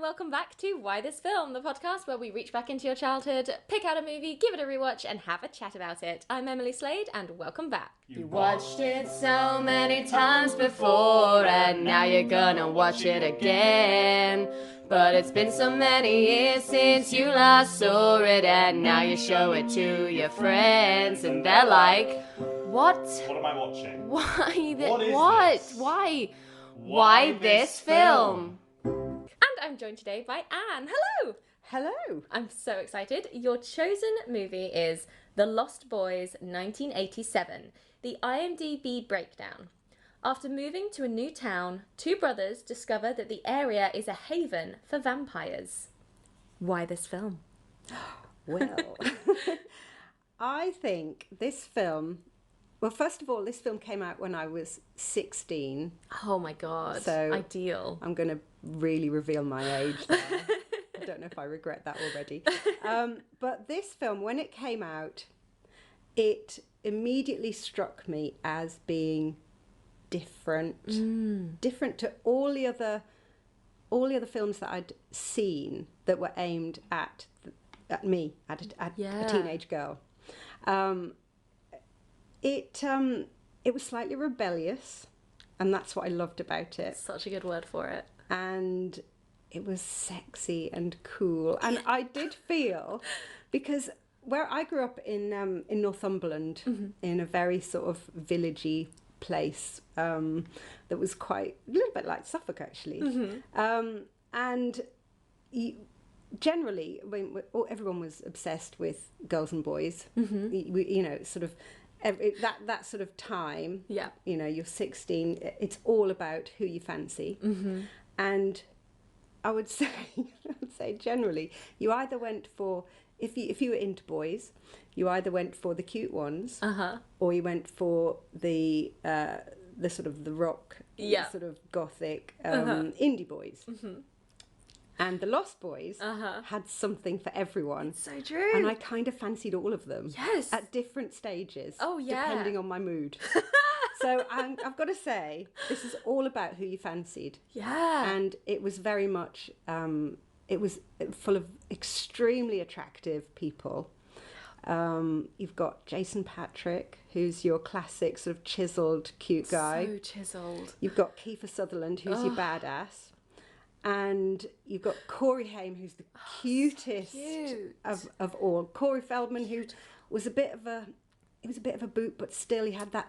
welcome back to Why This Film, the podcast where we reach back into your childhood, pick out a movie, give it a rewatch, and have a chat about it. I'm Emily Slade, and welcome back. You watched it so many times before, and now you're gonna watch it again. But it's been so many years since you last saw it, and now you show it to your friends, and they're like, what? What am I watching? Why this film? And I'm joined today by Anne. Hello! Hello. I'm so excited. Your chosen movie is The Lost Boys 1987, the IMDb breakdown. After moving to a new town, two brothers discover that the area is a haven for vampires. Why this film? Well, I think this film... Well, first of all, this film came out when I was 16. Oh my god, So ideal. I'm going to really reveal my age there. I don't know if I regret that already. But this film, when it came out, it immediately struck me as being different. Different to all the other films that I'd seen that were aimed at me, at a teenage girl. It was slightly rebellious, and that's what I loved about it. Such a good word for it. And it was sexy and cool. And I did feel, because where I grew up in Northumberland, in a very sort of villagey place that was quite a little bit like Suffolk actually, and generally, everyone was obsessed with girls and boys. You know, sort of. That sort of time, you know, you're 16, it's all about who you fancy. And I would say generally, you either went for, if you were into boys, you either went for the cute ones, or you went for the sort of the rock, sort of gothic indie boys. And the Lost Boys had something for everyone. It's so true. And I kind of fancied all of them. Yes. At different stages. Oh, yeah. Depending on my mood. So I've got to say, this is all about who you fancied. Yeah. And it was very much, it was full of extremely attractive people. You've got Jason Patrick, who's your classic sort of chiseled, cute guy. So chiseled. You've got Kiefer Sutherland, who's your badass. And you've got Corey Haim, who's the cutest of all. Corey Feldman, who was a bit of a boot, but still he had that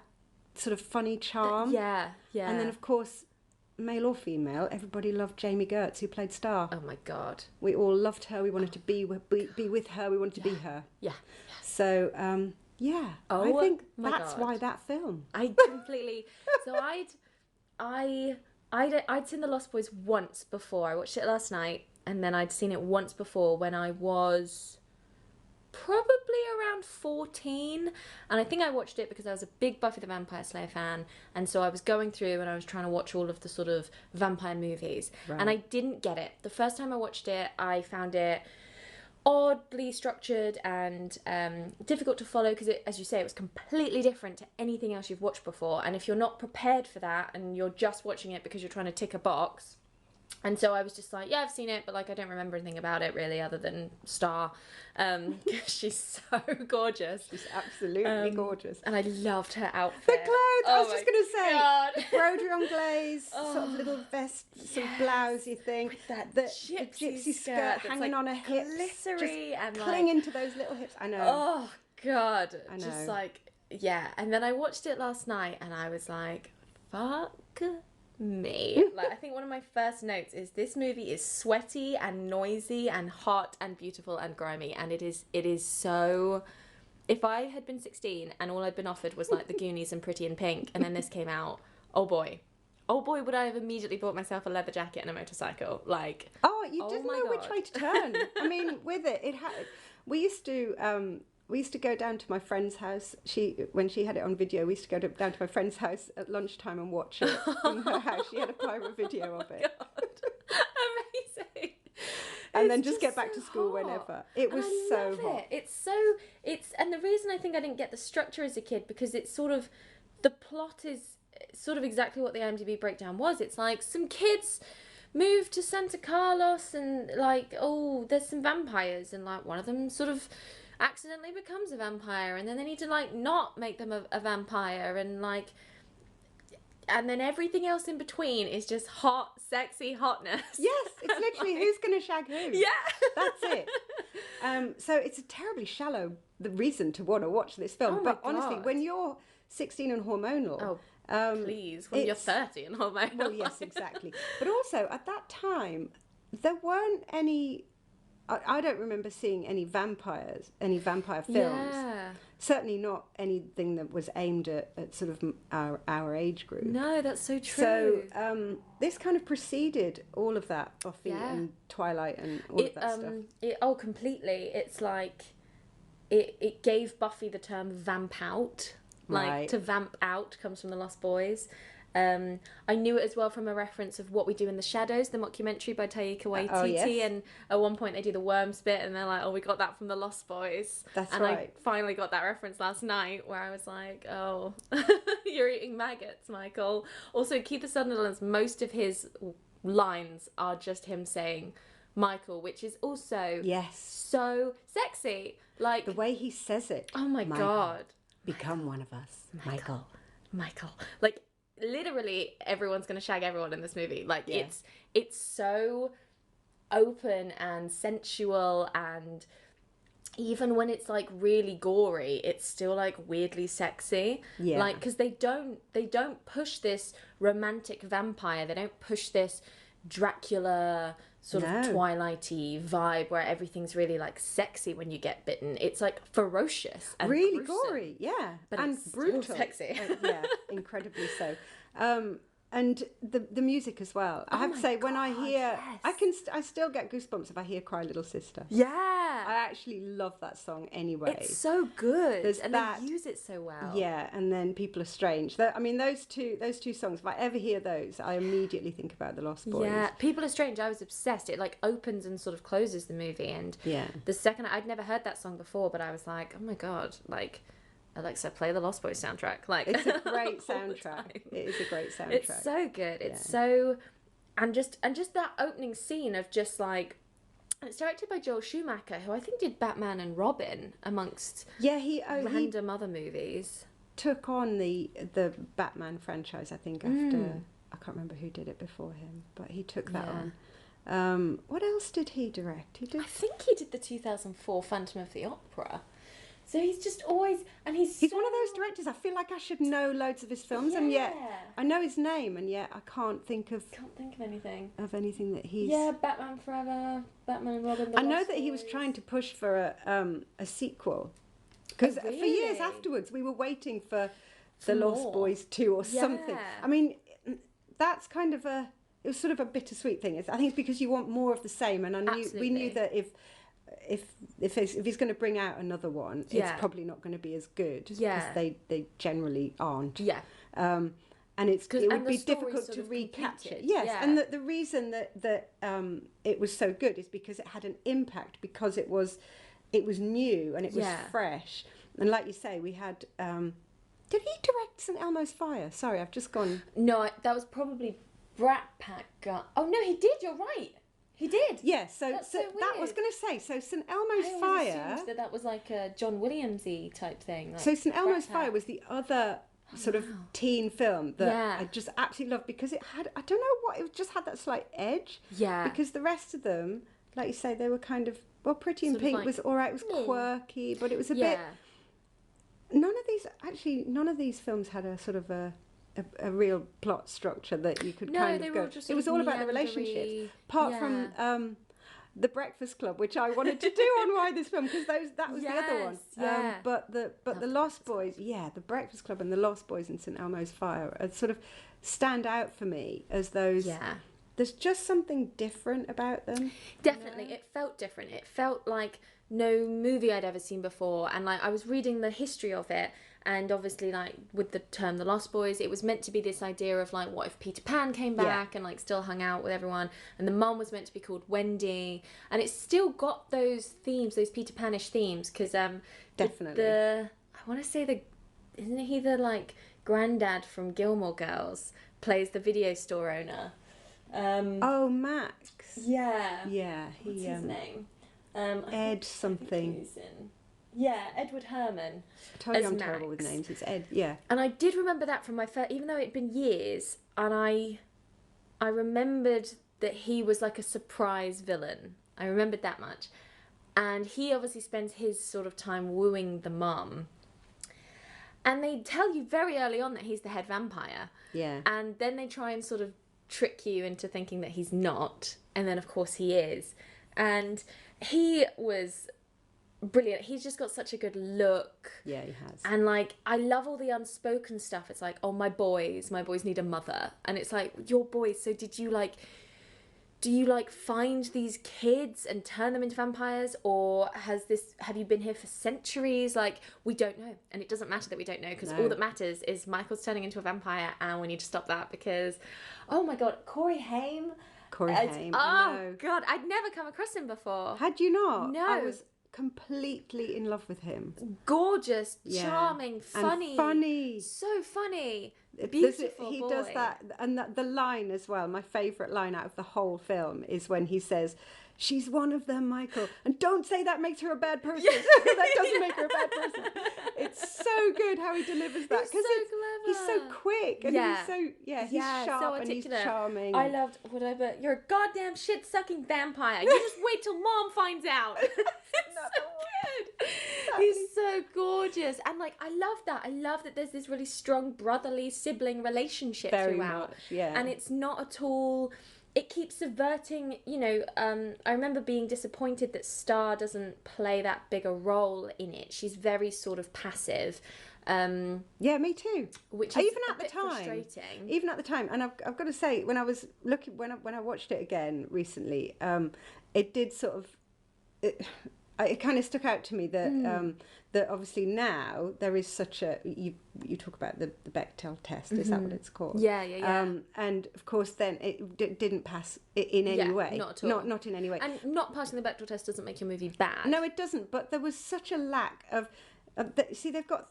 sort of funny charm. Yeah. And then, of course, male or female, everybody loved Jamie Gertz, who played Star. Oh my god. We all loved her. We wanted to be with her. We wanted to be her. Yeah. So, I think that's why that film. I completely. So I'd seen The Lost Boys once before. I watched it last night, and then I'd seen it once before when I was probably around 14. And I think I watched it because I was a big Buffy the Vampire Slayer fan, and so I was going through and I was trying to watch all of the sort of vampire movies. Right. And I didn't get it. The first time I watched it, I found it oddly structured and difficult to follow because, as you say, it was completely different to anything else you've watched before. And if you're not prepared for that and you're just watching it because you're trying to tick a box, and so I was just like, yeah, I've seen it, but like I don't remember anything about it really other than Star. She's so gorgeous. She's absolutely gorgeous. And I loved her outfit. The clothes, I was just going to say, God. Embroidery on glaze, sort of little vest, sort of blousey thing. With that the gypsy skirt hanging on her hips. Glittery just and clinging to those little hips. I know. Oh, God. I know. Just like, yeah. And then I watched it last night and I was like, fuck me. Like, I think one of my first notes is this movie is sweaty and noisy and hot and beautiful and grimy, and it is so. If I had been 16 and all I'd been offered was like The Goonies and Pretty in Pink, and then this came out, oh boy, would I have immediately bought myself a leather jacket and a motorcycle? Like, you didn't know which way to turn. I mean, with it had. We used to go down to my friend's house. When she had it on video, we used to go down to my friend's house at lunchtime and watch it in her house. She had a pirate video of it. God. Amazing. And then just get back to school whenever. It was so hot. It's and the reason I think I didn't get the structure as a kid, because it's sort of, the plot is sort of exactly what the IMDb breakdown was. It's like some kids move to Santa Carlos and like, oh, there's some vampires, and like one of them sort of accidentally becomes a vampire, and then they need to like not make them a vampire, and like, and then everything else in between is just hot, sexy hotness. Yes, it's literally who's going to shag who. Yeah. That's it. So it's a terribly shallow reason to want to watch this film. Oh but my honestly, God. when you're 16 and hormonal... please, when you're 30 and hormonal. Well, yes, exactly. But also, at that time, there weren't any... I don't remember seeing any vampire films. Yeah. Certainly not anything that was aimed at sort of our age group. No, that's so true. So this kind of preceded all of that, Buffy and Twilight and all of that stuff. Completely. It's like it gave Buffy the term vamp out. Like Right. to vamp out comes from the Lost Boys. I knew it as well from a reference of What We Do in the Shadows, the mockumentary by Taika Waititi, yes. and at one point they do the worms bit and they're like, oh, we got that from the Lost Boys. That's and right. I finally got that reference last night where I was like, oh, you're eating maggots, Michael. Also, Keith Sutherland's, most of his lines are just him saying Michael, which is also so sexy. Like The way he says it. Oh my God. Become one of us, Michael. Like literally everyone's gonna shag everyone in this movie. Like it's so open and sensual, and even when it's like really gory, it's still like weirdly sexy. Yeah. Like, because they don't push this romantic vampire. They don't push this Dracula sort of Twilighty vibe where everything's really like sexy when you get bitten. It's like ferocious and really gruesome, gory, yeah, but and it's brutal, still sexy. yeah, incredibly so. And the music as well. I have to say, when I hear, I still get goosebumps if I hear "Cry Little Sister." Yeah, I actually love that song anyway. it's so good, and that, they use it so well. Yeah, and then "People Are Strange." I mean, those two songs. If I ever hear those, I immediately think about the Lost Boys. Yeah, "People Are Strange." I was obsessed. It like opens and sort of closes the movie, and the second I'd never heard that song before, but I was like, oh my God, like. Alexa, play the Lost Boys soundtrack. Like, it's a great soundtrack. It is a great soundtrack. It's so good. It's so, and just that opening scene of just like, it's directed by Joel Schumacher, who I think did Batman and Robin amongst random other movies. Took on the Batman franchise, I think, after I can't remember who did it before him, but he took that on. What else did he direct? I think he did the 2004 Phantom of the Opera. So he's just always, and he's one of those directors. I feel like I should know loads of his films, and yet I know his name, and yet I can't think of anything that he's. Yeah, Batman Forever, Batman and Robin. I know that he was trying to push for a sequel, because for years afterwards we were waiting for the Lost Boys 2 or something. I mean, that's kind of it was sort of a bittersweet thing. I think it's because you want more of the same, and we knew that if he's going to bring out another one, it's probably not going to be as good, because they generally aren't. And it would be difficult to recapture. And the reason that it was so good is because it had an impact, because it was new and it was fresh. And like you say, we had did he direct St Elmo's Fire? Sorry, I've just gone. No, that was probably Brat Pack. Oh no, he did, you're right. He did. Yeah, so that was going to say, so St Elmo's Fire... assumed that was like a John Williams-y type thing. Like so St Elmo's Fire was the other sort of teen film that I just absolutely loved, because it had, I don't know what, it just had that slight edge. Yeah. Because the rest of them, like you say, they were kind of, well, Pretty in Pink was all right, it was quirky, but it was a bit... None of these films had a sort of a real plot structure that you could kind of go. It was all about the relationships. Apart from The Breakfast Club, which I wanted to do on Why This Film, because that was the other one. But the Lost Boys, The Breakfast Club and the Lost Boys and St Elmo's Fire sort of stand out for me as those. Yeah. There's just something different about them. Definitely, it felt different. It felt like no movie I'd ever seen before, and like I was reading the history of it. And obviously, like, with the term The Lost Boys, it was meant to be this idea of, like, what if Peter Pan came back and, like, still hung out with everyone? And the mum was meant to be called Wendy. And it's still got those themes, those Peter Pan-ish themes, because definitely. I want to say isn't he the, like, granddad from Gilmore Girls, plays the video store owner? Max. Yeah. Yeah. What's his name? Ed something. Yeah, Edward Herman. I told you I'm Max. terrible with names. It's Ed. Yeah. And I did remember that from my first, even though it'd been years, and I remembered that he was like a surprise villain. I remembered that much. And he obviously spends his sort of time wooing the mum. And they tell you very early on that he's the head vampire. Yeah. And then they try and sort of trick you into thinking that he's not. And then, of course, he is. And he was brilliant. He's just got such a good look. Yeah, he has. And, like, I love all the unspoken stuff. It's like, oh, my boys need a mother. And it's like, your boys, so do you find these kids and turn them into vampires, or have you been here for centuries? Like, we don't know, and it doesn't matter that we don't know, because all that matters is Michael's turning into a vampire, and we need to stop that because, oh my god, Corey Haim. Oh god, I'd never come across him before. Had you not? No. I was completely in love with him. Gorgeous, charming, funny, so funny. Beautiful he boy. does that, and the line as well, my favourite line out of the whole film is when he says, "She's one of them, Michael, and don't say that makes her a bad person." That doesn't make her a bad person. It's so good how he delivers that, because he's so quick, and he's sharp, so and he's articulate. charming. I loved whatever. You're a goddamn shit-sucking vampire. You just wait till mom finds out. It's so good. He's so gorgeous, and like I love that. I love that there's this really strong brotherly sibling relationship Very throughout. much, yeah. And it's not at all. It keeps subverting, I remember being disappointed that Star doesn't play that big a role in it. She's very sort of passive. Yeah, me too. Which is even a at the bit time, frustrating. even at the time, and I've got to say, when I was looking, when I watched it again recently, it did sort of, it kind of stuck out to me that that obviously now there is such a you talk about the Bechdel test, is that what it's called? Yeah. And of course then it didn't pass in any way, not at all. Not in any way. And not passing the Bechdel test doesn't make your movie bad. No, it doesn't. But there was such a lack of see, they've got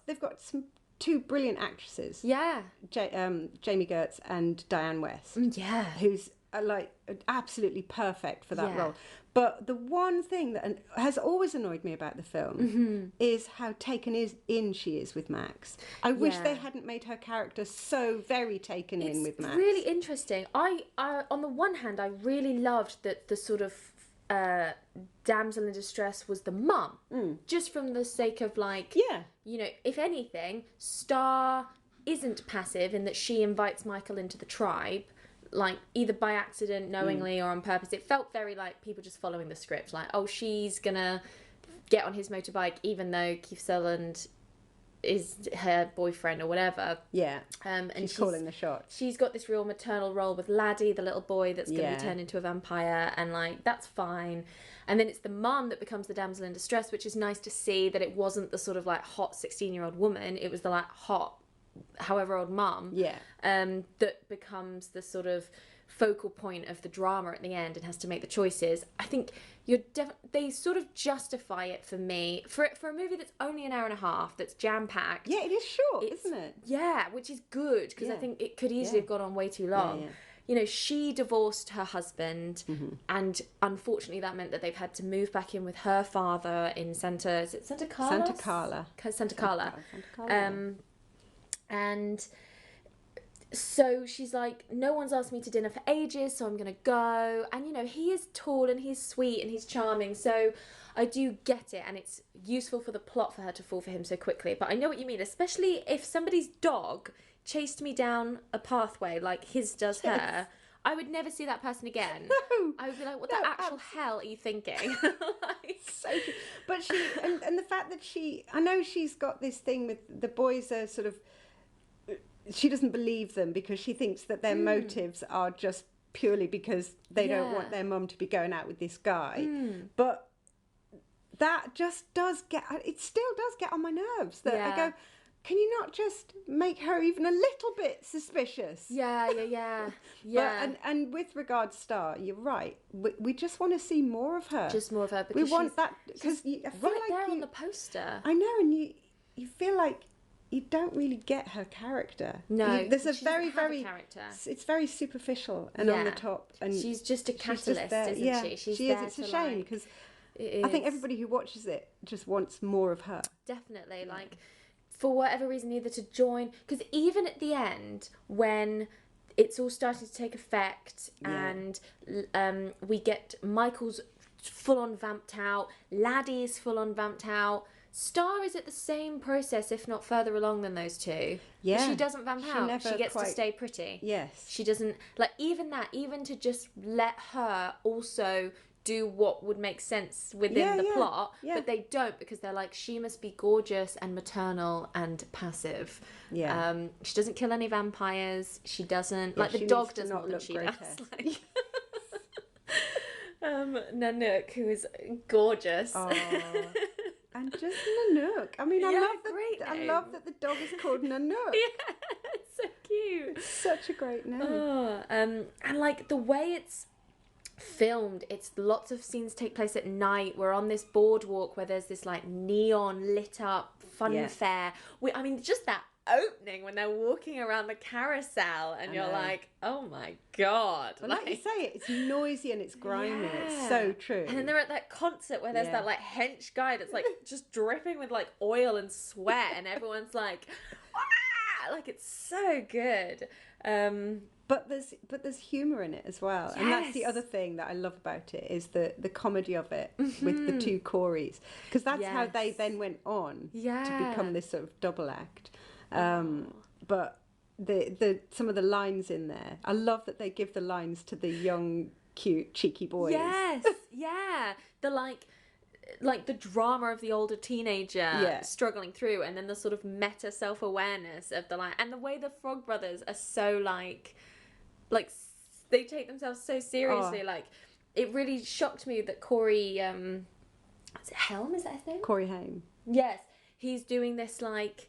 two brilliant actresses. Yeah. Jamie Gertz and Diane West. Yeah. Who's absolutely perfect for that role. But the one thing that has always annoyed me about the film is how taken in she is with Max. I wish they hadn't made her character so very taken in with Max. It's really interesting. I on the one hand, I really loved that the sort of damsel in distress was the mum, just from the sake of if anything, Star isn't passive in that she invites Michael into the tribe, like either by accident, knowingly, or on purpose. It felt very like people just following the script, like, oh, she's gonna get on his motorbike even though Keith Sutherland is her boyfriend or whatever. Yeah. And she's calling the shots. She's got this real maternal role with Laddie, the little boy that's going to be turned into a vampire, and like that's fine. And then it's the mum that becomes the damsel in distress, which is nice to see that it wasn't the sort of like hot 16-year-old woman. It was the like hot, however old mum. Yeah. That becomes the sort of focal point of the drama at the end and has to make the choices. I think they sort of justify it for me for a movie that's only an hour and a half, that's jam packed. Yeah, it is short, isn't it? Yeah, which is good because I think it could easily have gone on way too long. Yeah. She divorced her husband, and unfortunately that meant that they've had to move back in with her father in Santa Carla. And so she's like, no one's asked me to dinner for ages, so I'm going to go. And, he is tall and he's sweet and he's charming. So I do get it. And it's useful for the plot for her to fall for him so quickly. But I know what you mean, especially if somebody's dog chased me down a pathway like his does her. I would never see that person again. No. I would be like, what the actual hell are you thinking? So true. But she, and the fact that I know she's got this thing with the boys are sort of, she doesn't believe them because she thinks that their motives are just purely because they don't want their mum to be going out with this guy. But that just still does get on my nerves. That I go, can you not just make her even a little bit suspicious? Yeah. But, and with regard to Star, you're right. We just want to see more of her. Just more of her. We want that because I feel right like there on the poster. I know, and you feel like you don't really get her character. No, there's a she very, doesn't have very a character. It's very superficial and on the top, and she's just a catalyst, isn't she? She is. It's a shame because I think everybody who watches it just wants more of her. Definitely, like for whatever reason, either to join, because even at the end when it's all starting to take effect and we get Michael's full on vamped out, Laddie's full on vamped out. Star is at the same process, if not further along than those two. Yeah. But she doesn't vamp out. She gets to stay pretty. Yes. She doesn't, like, even to just let her also do what would make sense within the plot, but they don't, because they're like, she must be gorgeous and maternal and passive. Yeah. She doesn't kill any vampires. She doesn't, like, the dog does more than she does. Like. Nanook, who is gorgeous. And just Nanook. I mean, I love that the dog is called Nanook. Yeah, it's so cute. It's such a great name. And like the way it's filmed, it's lots of scenes take place at night. We're on this boardwalk where there's this like neon lit up fun fair. I mean, just that opening when they're walking around the carousel and you're like, oh my god. Well, like you say, it's noisy and it's grimy. It's so true. And then they're at that concert where there's that like hench guy that's like just dripping with like oil and sweat and everyone's like, ah! Like it's so good. But there's humour in it as well. Yes. And that's the other thing that I love about it, is the comedy of it with the two Coreys. Because that's how they then went on to become this sort of double act. But the some of the lines in there, I love that they give the lines to the young, cute, cheeky boys. Yes, the like the drama of the older teenager struggling through, and then the sort of meta self-awareness of the like, and the way the Frog Brothers are so like they take themselves so seriously. Like it really shocked me that Corey is it Helm, is that his name? Corey Haim. Yes, he's doing this like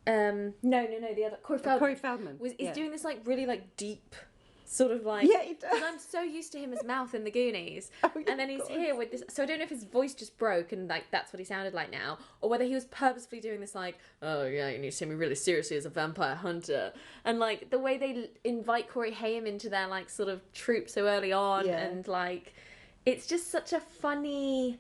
no, the other Corey Feldman is doing this like really like deep sort of like, he does. And I'm so used to him as Mouth in the Goonies, and then he's here with this, so I don't know if his voice just broke and like that's what he sounded like now, or whether he was purposefully doing this like, oh yeah, you need to take me really seriously as a vampire hunter, and like the way they invite Corey Haim into their like sort of troupe so early on, and like it's just such a funny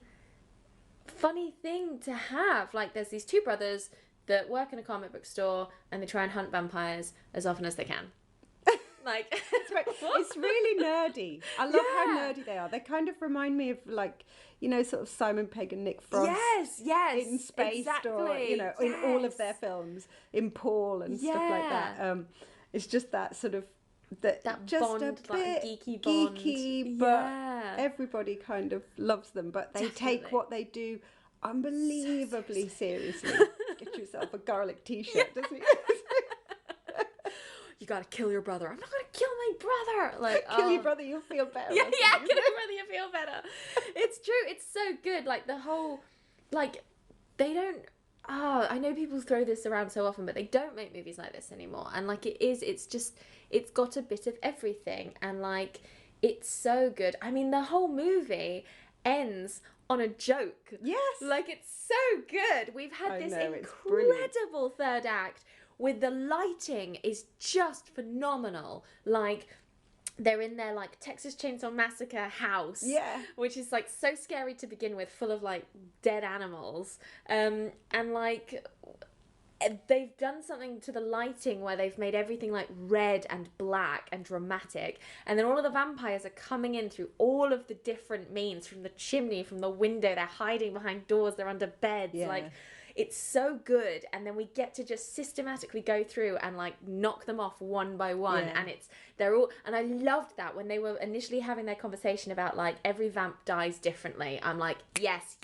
thing to have. Like there's these two brothers that work in a comic book store and they try and hunt vampires as often as they can. Like it's really nerdy. I love how nerdy they are. They kind of remind me of like, you know, sort of Simon Pegg and Nick Frost. Yes, in Spaced, or you know, in all of their films, in Paul and stuff like that. It's just that sort of that just bond, a bit like geeky, but everybody kind of loves them. But they take what they do unbelievably seriously. Get yourself a garlic t-shirt, doesn't he? You gotta kill your brother. I'm not gonna kill my brother. Like kill your brother, you'll feel better. Yeah, kill your brother, you feel better. It's true. It's so good. Like the whole, like they don't. I know people throw this around so often, but they don't make movies like this anymore. And like it's just, it's got a bit of everything, and like it's so good. I mean, the whole movie ends on a joke. Yes. Like it's so good. We've had this incredible third act with the lighting is just phenomenal. Like they're in their like Texas Chainsaw Massacre house, which is like so scary to begin with, full of like dead animals, and like they've done something to the lighting where they've made everything like red and black and dramatic, and then all of the vampires are coming in through all of the different means, from the chimney, from the window, they're hiding behind doors, they're under beds, like it's so good. And then we get to just systematically go through and like knock them off one by one, and they're all, and I loved that when they were initially having their conversation about like every vamp dies differently. I'm like, yes,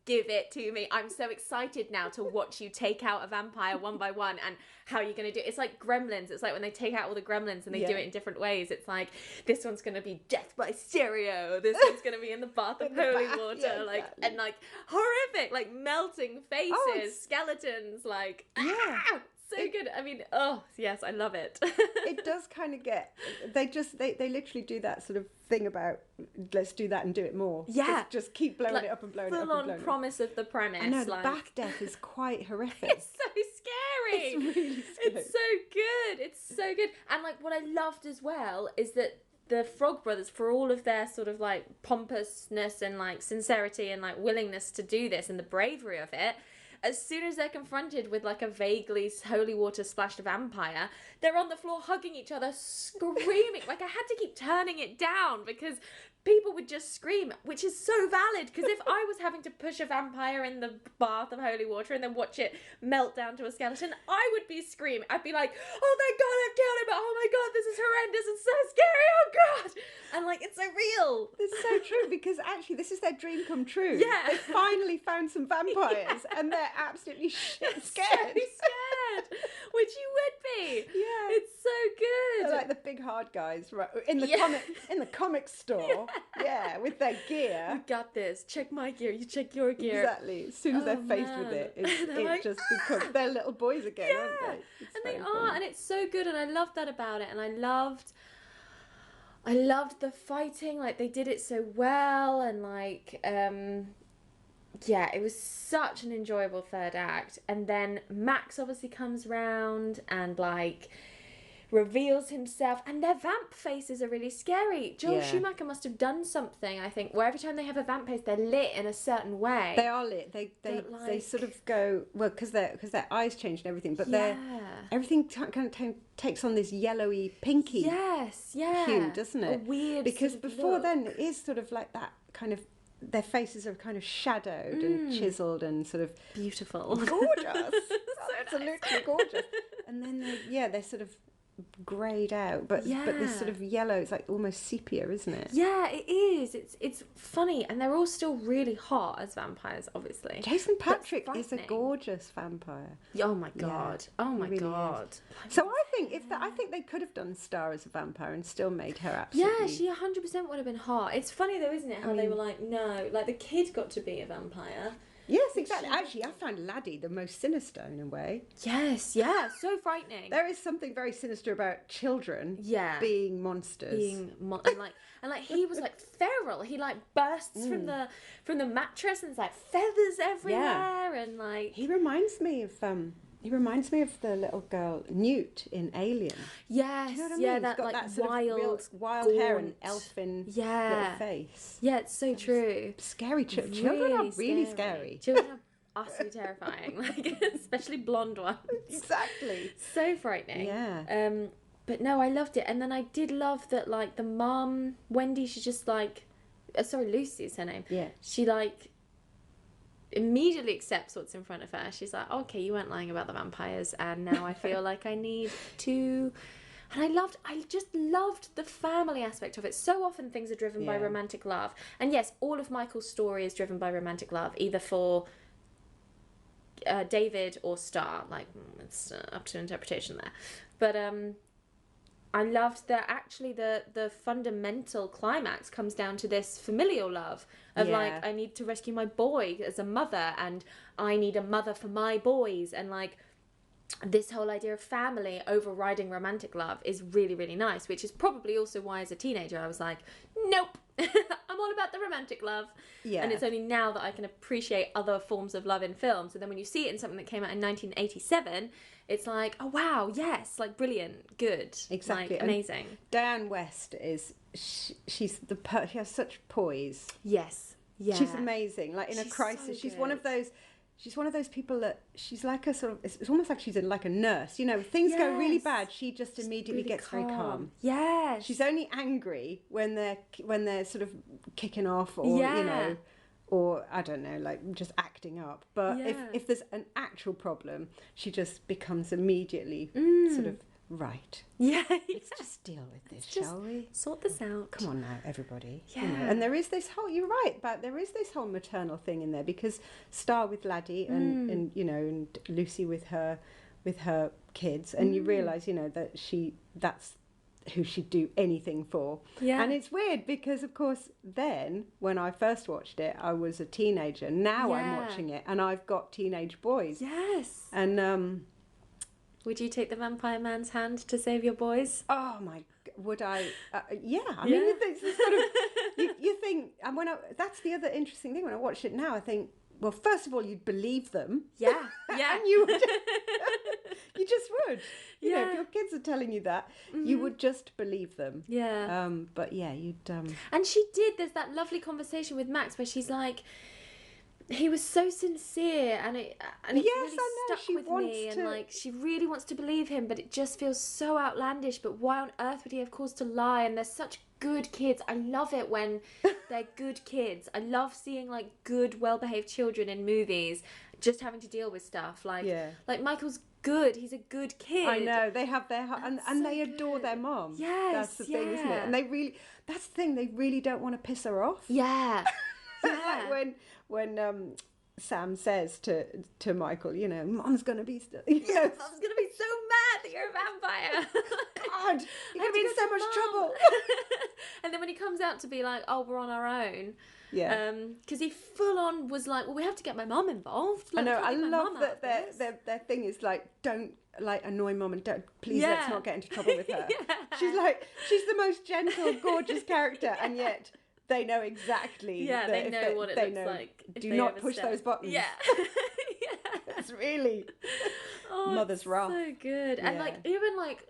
give it to me. I'm so excited now to watch you take out a vampire one by one, and how you're going to do it. It's like Gremlins. It's like when they take out all the gremlins and they do it in different ways. It's like, this one's going to be death by stereo. This one's going to be in the bath of holy water. Like, and like horrific, like melting faces, skeletons, like, so good. I mean, yes, I love it. It does kind of get, they literally do that sort of thing about, let's do that and do it more. Yeah. Just keep blowing it up and blowing it up and blowing it up. Full on promise of the premise. I know, the bath death is quite horrific. It's so scary. It's really scary. It's so good. It's so good. And like what I loved as well is that the Frog Brothers, for all of their sort of like pompousness and like sincerity and like willingness to do this and the bravery of it, as soon as they're confronted with like a vaguely holy water splashed vampire, they're on the floor hugging each other, screaming. Like I had to keep turning it down because people would just scream, which is so valid. Because if I was having to push a vampire in the bath of holy water and then watch it melt down to a skeleton, I would be screaming. I'd be like, oh thank God I've killed him, oh my God, this is horrendous and so scary, oh God. And like, it's so real. It's so true, because actually this is their dream come true. Yeah. They finally found some vampires and they're absolutely shit scared. So scared. Which you would be. Yeah. It's so good. They're like the big hard guys, right? In the comic store. Yeah, with their gear. We got this. Check my gear. You check your gear. Exactly. As soon as they're faced with it, it like, just becomes they're little boys again, aren't they? And they are, and it's so good, and I love that about it, and I loved the fighting. Like they did it so well, and like yeah, it was such an enjoyable third act. And then Max obviously comes round and like reveals himself, and their vamp faces are really scary. Joel Schumacher must have done something, I think, where every time they have a vamp face, they're lit in a certain way. They are lit. They sort of go, well, because their eyes change and everything, but everything kind of takes on this yellowy, pinky hue, doesn't it? A weird because sort of before look. then it is sort of like that kind of, their faces are kind of shadowed and chiseled and sort of beautiful, gorgeous, so absolutely gorgeous. And then they're sort of greyed out, but this sort of yellow, it's like almost sepia, isn't it? Yeah, it is. It's funny, and they're all still really hot as vampires, obviously. Jason Patrick is a gorgeous vampire. Oh my God. Oh my God. So I think they could have done Star as a vampire and still made her absolutely. Yeah, she 100% would have been hot. It's funny though, isn't it? How they were like, no, like the kid got to be a vampire. Yes, exactly. Actually, I found Laddie the most sinister in a way. Yes, yeah, so frightening. There is something very sinister about children being monsters. And he was like feral. He like bursts from the mattress and there's like feathers everywhere and like he reminds me of the little girl Newt in Alien. Yes, you know what I mean? that got like that sort wild of hair and elfin little face. Yeah, it's so true. Scary children are really scary. Children are utterly terrifying, like especially blonde ones. Exactly. So frightening. Yeah. But no, I loved it, and then I did love that like the mum Wendy, she's just like, Lucy is her name. Yeah. She like immediately accepts what's in front of her. She's like, okay, you weren't lying about the vampires, and now I feel like I need to. And I just loved the family aspect of it. So often things are driven by romantic love, and yes, all of Michael's story is driven by romantic love, either for David or Star. Like it's up to interpretation there, but I loved that actually the fundamental climax comes down to this familial love of like, I need to rescue my boy as a mother, and I need a mother for my boys, and like this whole idea of family overriding romantic love is really, really nice, which is probably also why as a teenager I was like, nope, I'm all about the romantic love. Yeah. And it's only now that I can appreciate other forms of love in films. And then when you see it in something that came out in 1987, it's like, oh wow, yes, like brilliant, good, exactly, like, amazing. And Diane West is she has such poise. Yes, yeah, she's amazing. Like in a crisis, so she's one of those people that she's like a sort of, it's almost like she's like a nurse. You know, things go really bad, she just immediately really gets very calm. Yeah, she's only angry when they're sort of kicking off, or you know, or I don't know, like just acting up. But if there's an actual problem, she just becomes immediately sort of right. Yeah, let's just deal with this, shall we? Sort this out. Come on now, everybody. Yeah. You know, and there is this whole, you're right, but there is this whole maternal thing in there, because Star with Laddie and you know, and Lucy with her kids, and you realise, you know, that that's who she'd do anything for. Yeah. And it's weird because of course then when I first watched it I was a teenager. Now I'm watching it and I've got teenage boys. Yes. And would you take the vampire man's hand to save your boys? Oh my, would I? Yeah. I mean, it's sort of, you think, and that's the other interesting thing when I watch it now. I think, well, first of all, you'd believe them. Yeah, yeah. And you would, you just would. You know, if your kids are telling you that, you would just believe them. Yeah. But yeah, you'd... And she did. There's that lovely conversation with Max where she's like, he was so sincere, and it really stuck with me, and like she really wants to believe him, but it just feels so outlandish. But why on earth would he have cause to lie? And they're such good kids. I love it when they're good kids. I love seeing like good, well-behaved children in movies just having to deal with stuff like Michael's good. He's a good kid. I know, they have their and they adore their mom. Yes, that's the thing, isn't it? And that's the thing, they really don't want to piss her off. Yeah. Like when Sam says to Michael, you know, Mom's gonna be Mom's gonna be so mad that you're a vampire. God, you're gonna be in so much trouble. And then when he comes out to be like, oh, we're on our own. Yeah. Because he full on was like, well, we have to get my mum involved. Like, I know. I love that their thing is like, don't like annoy Mum and don't please let's not get into trouble with her. She's the most gentle, gorgeous character, and yet they know exactly. Yeah, they know what it looks like. Do not push those buttons. Yeah. It's really mother's wrath. So good. And like even like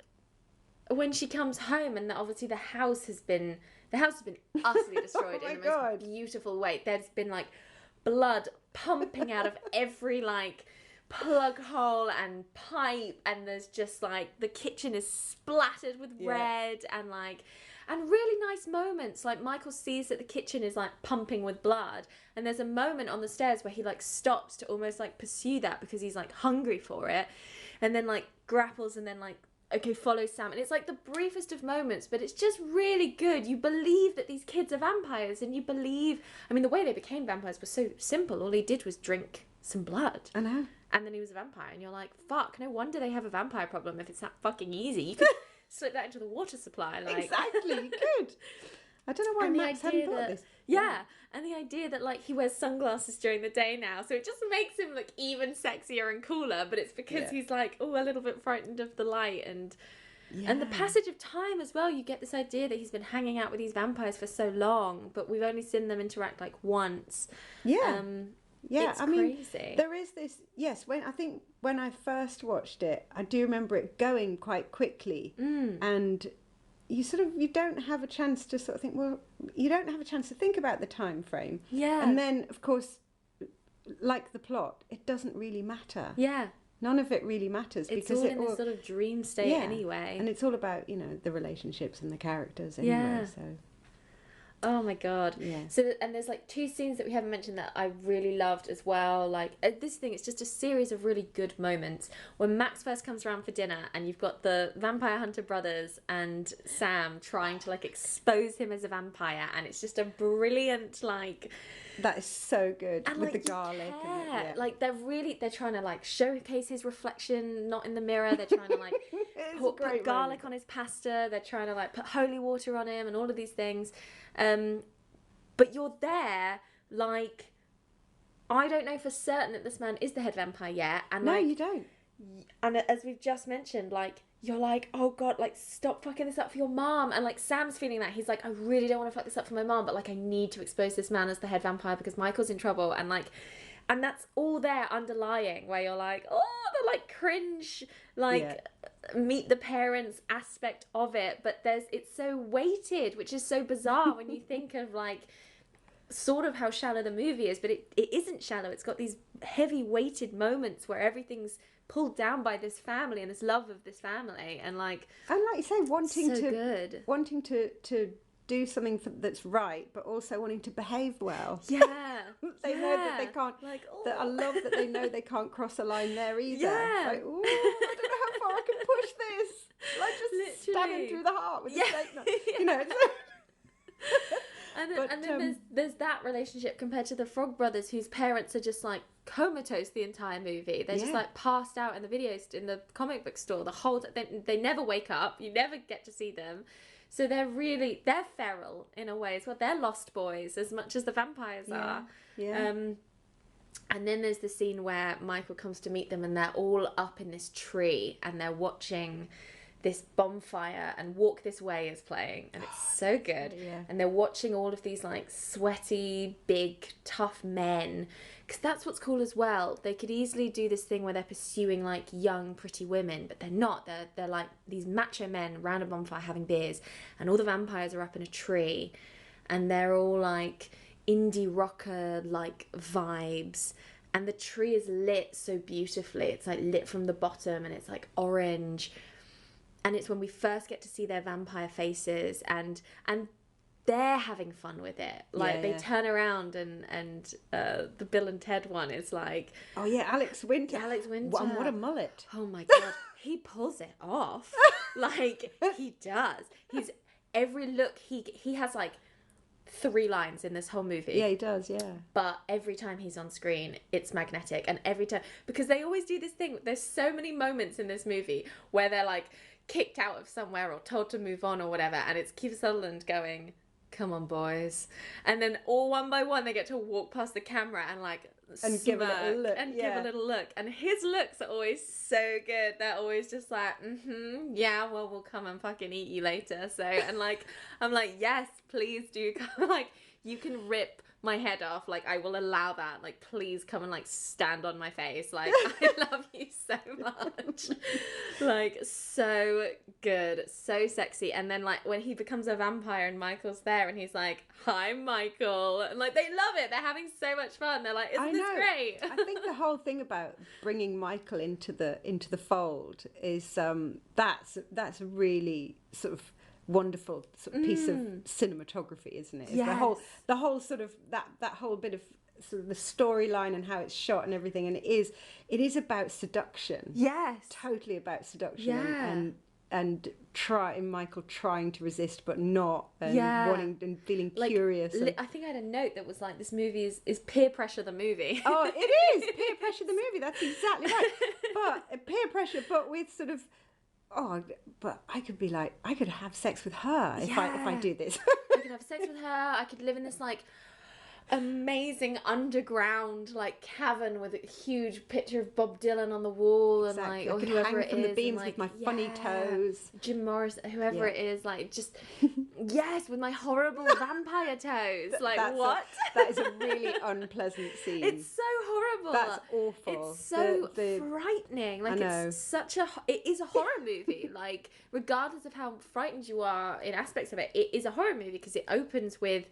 when she comes home and obviously the house has been utterly destroyed in the most beautiful way. There's been like blood pumping out of every like plug hole and pipe, and there's just like the kitchen is splattered with red, and really nice moments. Like Michael sees that the kitchen is like pumping with blood, and there's a moment on the stairs where he like stops to almost like pursue that because he's like hungry for it, and then like grapples and then like follows Sam, and it's like the briefest of moments, but it's just really good. You believe that these kids are vampires, and you believe, I mean, the way they became vampires was so simple. All he did was drink some blood. I know. And then he was a vampire, and you're like, fuck, no wonder they have a vampire problem if it's that fucking easy. You could slip that into the water supply. Like. Exactly, you could. I don't know why Max hadn't thought this. Yeah, and the idea that like he wears sunglasses during the day now, so it just makes him look even sexier and cooler, but it's because he's like, a little bit frightened of the light, and the passage of time as well. You get this idea that he's been hanging out with these vampires for so long, but we've only seen them interact like once. Yeah. It's crazy. There is this, when I first watched it, I do remember it going quite quickly, and you don't have a chance to sort of think, well, you don't have a chance to think about the time frame. Yeah. And then, of course, like the plot, it doesn't really matter. Yeah. None of it really matters. It's all in this sort of dream state anyway. And it's all about, the relationships and the characters anyway, so... Oh my god. Yeah. So and there's like two scenes that we haven't mentioned that I really loved as well. Like this thing, it's just a series of really good moments. When Max first comes around for dinner and you've got the vampire hunter brothers and Sam trying to like expose him as a vampire, and it's just a brilliant like... That is so good, and, with like, the garlic. And like they're trying to like showcase his reflection, not in the mirror. They're trying to like put garlic on his pasta. They're trying to like put holy water on him and all of these things. But you're there, like, I don't know for certain that this man is the head vampire yet. And no, you don't. And as we've just mentioned, like, you're like, oh god, like, stop fucking this up for your mom. And like Sam's feeling that. He's like, I really don't want to fuck this up for my mom, but like I need to expose this man as the head vampire because Michael's in trouble. And like, and that's all there underlying, where you're like, oh, the like cringe, like meet the parents aspect of it, but it's so weighted, which is so bizarre when you think of like sort of how shallow the movie is, but it isn't shallow. It's got these heavy weighted moments where everything's pulled down by this family and this love of this family, and like you say, wanting to do something that's right, but also wanting to behave well. Yeah. They know that they can't, like, I love that they know they can't cross a line there either. Yeah. Like, oh, I don't know how far I can push this. Like, just stab him through the heart with a steak knife. And then there's that relationship compared to the Frog Brothers, whose parents are just like comatose the entire movie. They're just like passed out in the comic book store the whole time. They never wake up. You never get to see them. So they're feral in a way as well. They're lost boys as much as the vampires are. Yeah. And then there's the scene where Michael comes to meet them and they're all up in this tree and they're watching this bonfire and Walk This Way is playing, and it's so good. Yeah. And they're watching all of these like sweaty, big, tough men, because that's what's cool as well. They could easily do this thing where they're pursuing like young, pretty women, but they're not. They're like these macho men around a bonfire having beers, and all the vampires are up in a tree, and they're all like indie rocker like vibes. And the tree is lit so beautifully. It's like lit from the bottom, and it's like orange. And it's when we first get to see their vampire faces, and they're having fun with it. Like they turn around, and the Bill and Ted one is like, oh yeah, Alex Winter. What a mullet. Oh my God, he pulls it off. Like he does. He's every look he has like 3 lines in this whole movie. Yeah, he does, yeah. But every time he's on screen, it's magnetic. And every time, because they always do this thing, there's so many moments in this movie where they're like kicked out of somewhere or told to move on or whatever, and it's Kiefer Sutherland going, come on boys, and then all one by one they get to walk past the camera and like and give a little look, give a little look, and his looks are always so good. They're always just like, yeah, well, we'll come and fucking eat you later. So, and like I'm like, yes, please do come. Like you can rip my head off, like I will allow that. Like please come and like stand on my face. Like I love you so much. Like so good, so sexy. And then like when he becomes a vampire and Michael's there and he's like, hi Michael, and like they love it. They're having so much fun. They're like, isn't this great? I think the whole thing about bringing Michael into the fold is that's a really sort of wonderful sort of piece of cinematography, isn't it? Yes. The whole sort of that whole bit of sort of the storyline and how it's shot and everything, and it is about seduction. Yes, totally about seduction. And Michael trying to resist but not, and wanting and feeling like, curious. I think I had a note that was like, this movie is peer pressure the movie. Oh, it is peer pressure the movie. That's exactly right. But peer pressure, but with sort of, oh, but I could be like, I could have sex with her if I do this. I could have sex with her. I could live in this like amazing underground like cavern with a huge picture of Bob Dylan on the wall, and like, or whoever it is, from the beams and, like, with my funny toes, Jim Morris, whoever it is, like just yes, with my horrible vampire toes. Like what? That is a really unpleasant scene. It's so horrible. That's awful. It's so frightening. Like it is a horror movie. Like regardless of how frightened you are in aspects of it, it is a horror movie because it opens with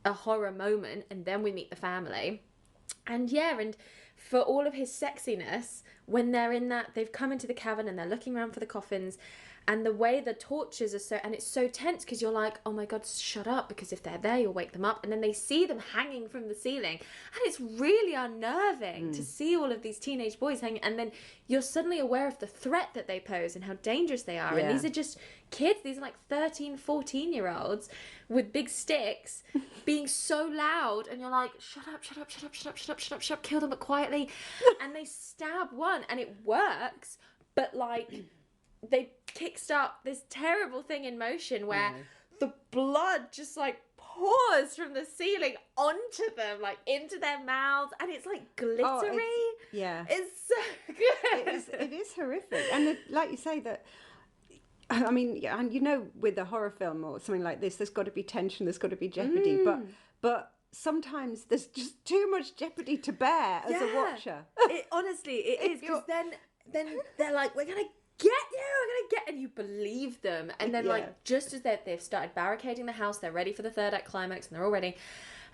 a horror moment, and then we meet the family, and for all of his sexiness, when they're in that, they've come into the cavern and they're looking around for the coffins, and the way the torches are so, and it's so tense because you're like, oh my God, shut up, because if they're there you'll wake them up, and then they see them hanging from the ceiling, and it's really unnerving to see all of these teenage boys hanging, and then you're suddenly aware of the threat that they pose and how dangerous they are. And these are just kids, these are like 13, 14-year-olds with big sticks being so loud, and you're like, shut up, kill them, but quietly. And they stab one, and it works, but like they kickstart this terrible thing in motion where the blood just like pours from the ceiling onto them, like into their mouths, and it's like glittery. It's so good. It is horrific, and like you say, that I mean, and you know, with a horror film or something like this, there's got to be tension, there's got to be jeopardy, but sometimes there's just too much jeopardy to bear as a watcher. Honestly, it is, because then they're like, we're gonna get, and you believe them, and then like just as they've started barricading the house, they're ready for the third act climax, and they're all ready.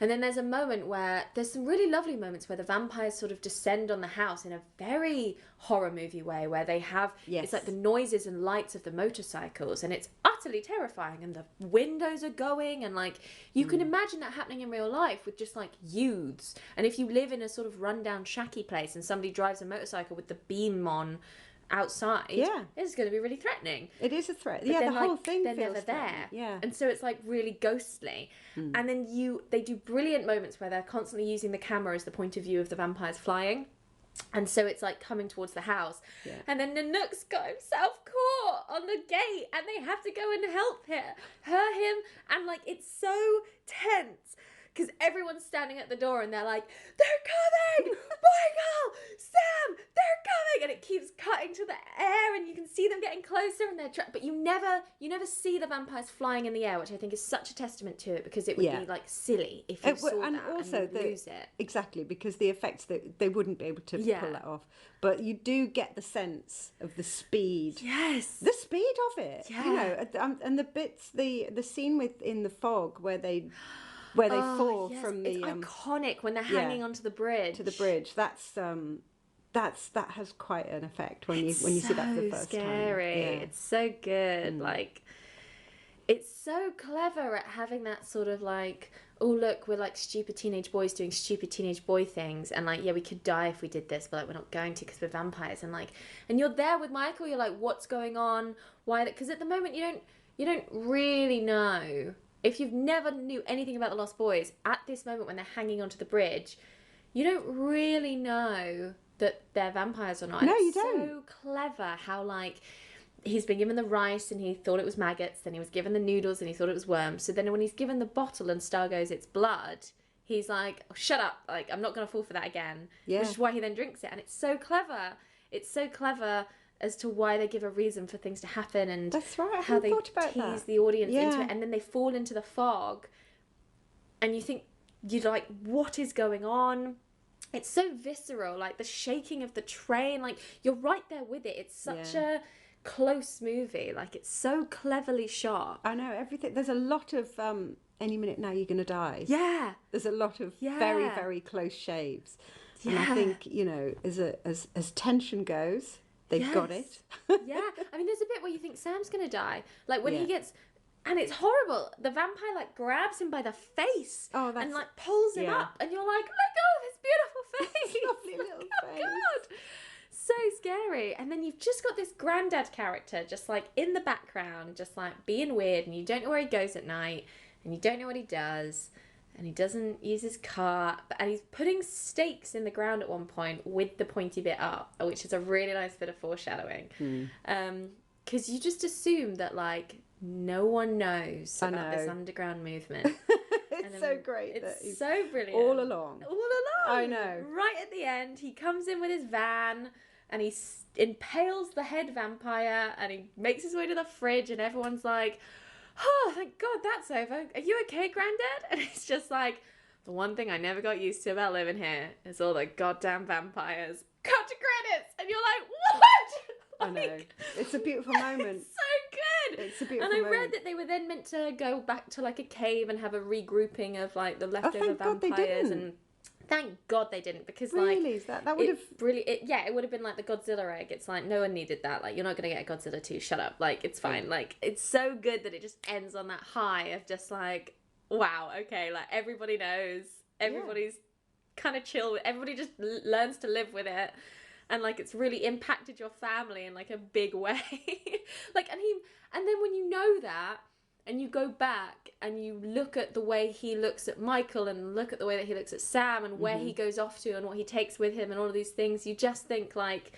And then there's a moment where there's some really lovely moments where the vampires sort of descend on the house in a very horror movie way, where they have, it's like the noises and lights of the motorcycles, and it's utterly terrifying, and the windows are going, and like you can imagine that happening in real life with just like youths. And if you live in a sort of rundown shacky place and somebody drives a motorcycle with the beam on outside, it's going to be really threatening. It is a threat. But the whole thing they're feels never there. Yeah. And so it's like really ghostly. And then they do brilliant moments where they're constantly using the camera as the point of view of the vampires flying. And so it's like coming towards the house. Yeah. And then Nanook's got himself caught on the gate, and they have to go and help him. And like, it's so tense, because everyone's standing at the door and they're like, they're coming! Michael, Sam, they're coming, and it keeps cutting to the air, and you can see them getting closer, and but you never see the vampires flying in the air, which I think is such a testament to it, because it would be like silly if you saw and that also and lose it. Exactly, because the effects, that they wouldn't be able to pull that off, but you do get the sense of the speed. Yes, the speed of it. Yeah. You know, and the bits, the scene in the fog where they fall from the it's iconic when they're hanging onto the bridge. To the bridge. That has quite an effect when you see that for the first time. Scary. Yeah. It's so good. Like, it's so clever at having that sort of like, oh look, we're like stupid teenage boys doing stupid teenage boy things, and like, yeah, we could die if we did this, but like, we're not going to because we're vampires, and like, and you're there with Michael. You're like, what's going on? Why? Because at the moment you don't really know. If you've never knew anything about the Lost Boys, at this moment when they're hanging onto the bridge, you don't really know that they're vampires or not. No, it's you don't. So clever how, like, he's been given the rice and he thought it was maggots, then he was given the noodles and he thought it was worms. So then when he's given the bottle and Star goes, it's blood, he's like, oh, shut up, like, I'm not going to fall for that again. Yeah. Which is why he then drinks it. And it's so clever. It's so clever as to why they give a reason for things to happen, and that's right. how they tease the audience into it, and then they fall into the fog, and you think, you're like, what is going on? It's so visceral, like the shaking of the train, like you're right there with it. It's such a close movie, like it's so cleverly shot. I know, everything. There's a lot of any minute now you're gonna die. Yeah, there's a lot of very, very close shaves, and I think, you know, as tension goes, they've got it. Yeah, I mean, there's a bit where you think Sam's gonna die, like when he gets, and it's horrible. The vampire like grabs him by the face and like pulls him up, and you're like, let go of this beautiful face, lovely little face. God, so scary. And then you've just got this granddad character just like in the background, just like being weird, and you don't know where he goes at night, and you don't know what he does. And he doesn't use his car, and he's putting stakes in the ground at one point with the pointy bit up, which is a really nice bit of foreshadowing. Because you just assume that, like, no one knows about this underground movement. It's so great. It's so brilliant. All along. I know. Right at the end, he comes in with his van, and he impales the head vampire, and he makes his way to the fridge, and everyone's like, oh, thank God that's over. Are you okay, Granddad? And it's just like, the one thing I never got used to about living here is all the goddamn vampires. Cut to credits! And you're like, what? I know. It's a beautiful moment. It's so good. It's a beautiful moment. moment. And I read that they were then meant to go back to like a cave and have a regrouping of like the leftover thank God they vampires. didn't. And thank God they didn't, because really, like that would have it would have been like the Godzilla egg. It's like, no one needed that. Like, you're not gonna get a Godzilla 2. Shut up. Like, it's fine. Like, it's so good that it just ends on that high of just like, wow, okay, like everybody knows, everybody's kind of chill. Everybody just learns to live with it, and like it's really impacted your family in like a big way. Like, and then when you know that, and you go back and you look at the way he looks at Michael, and look at the way that he looks at Sam, and where he goes off to, and what he takes with him, and all of these things, you just think like,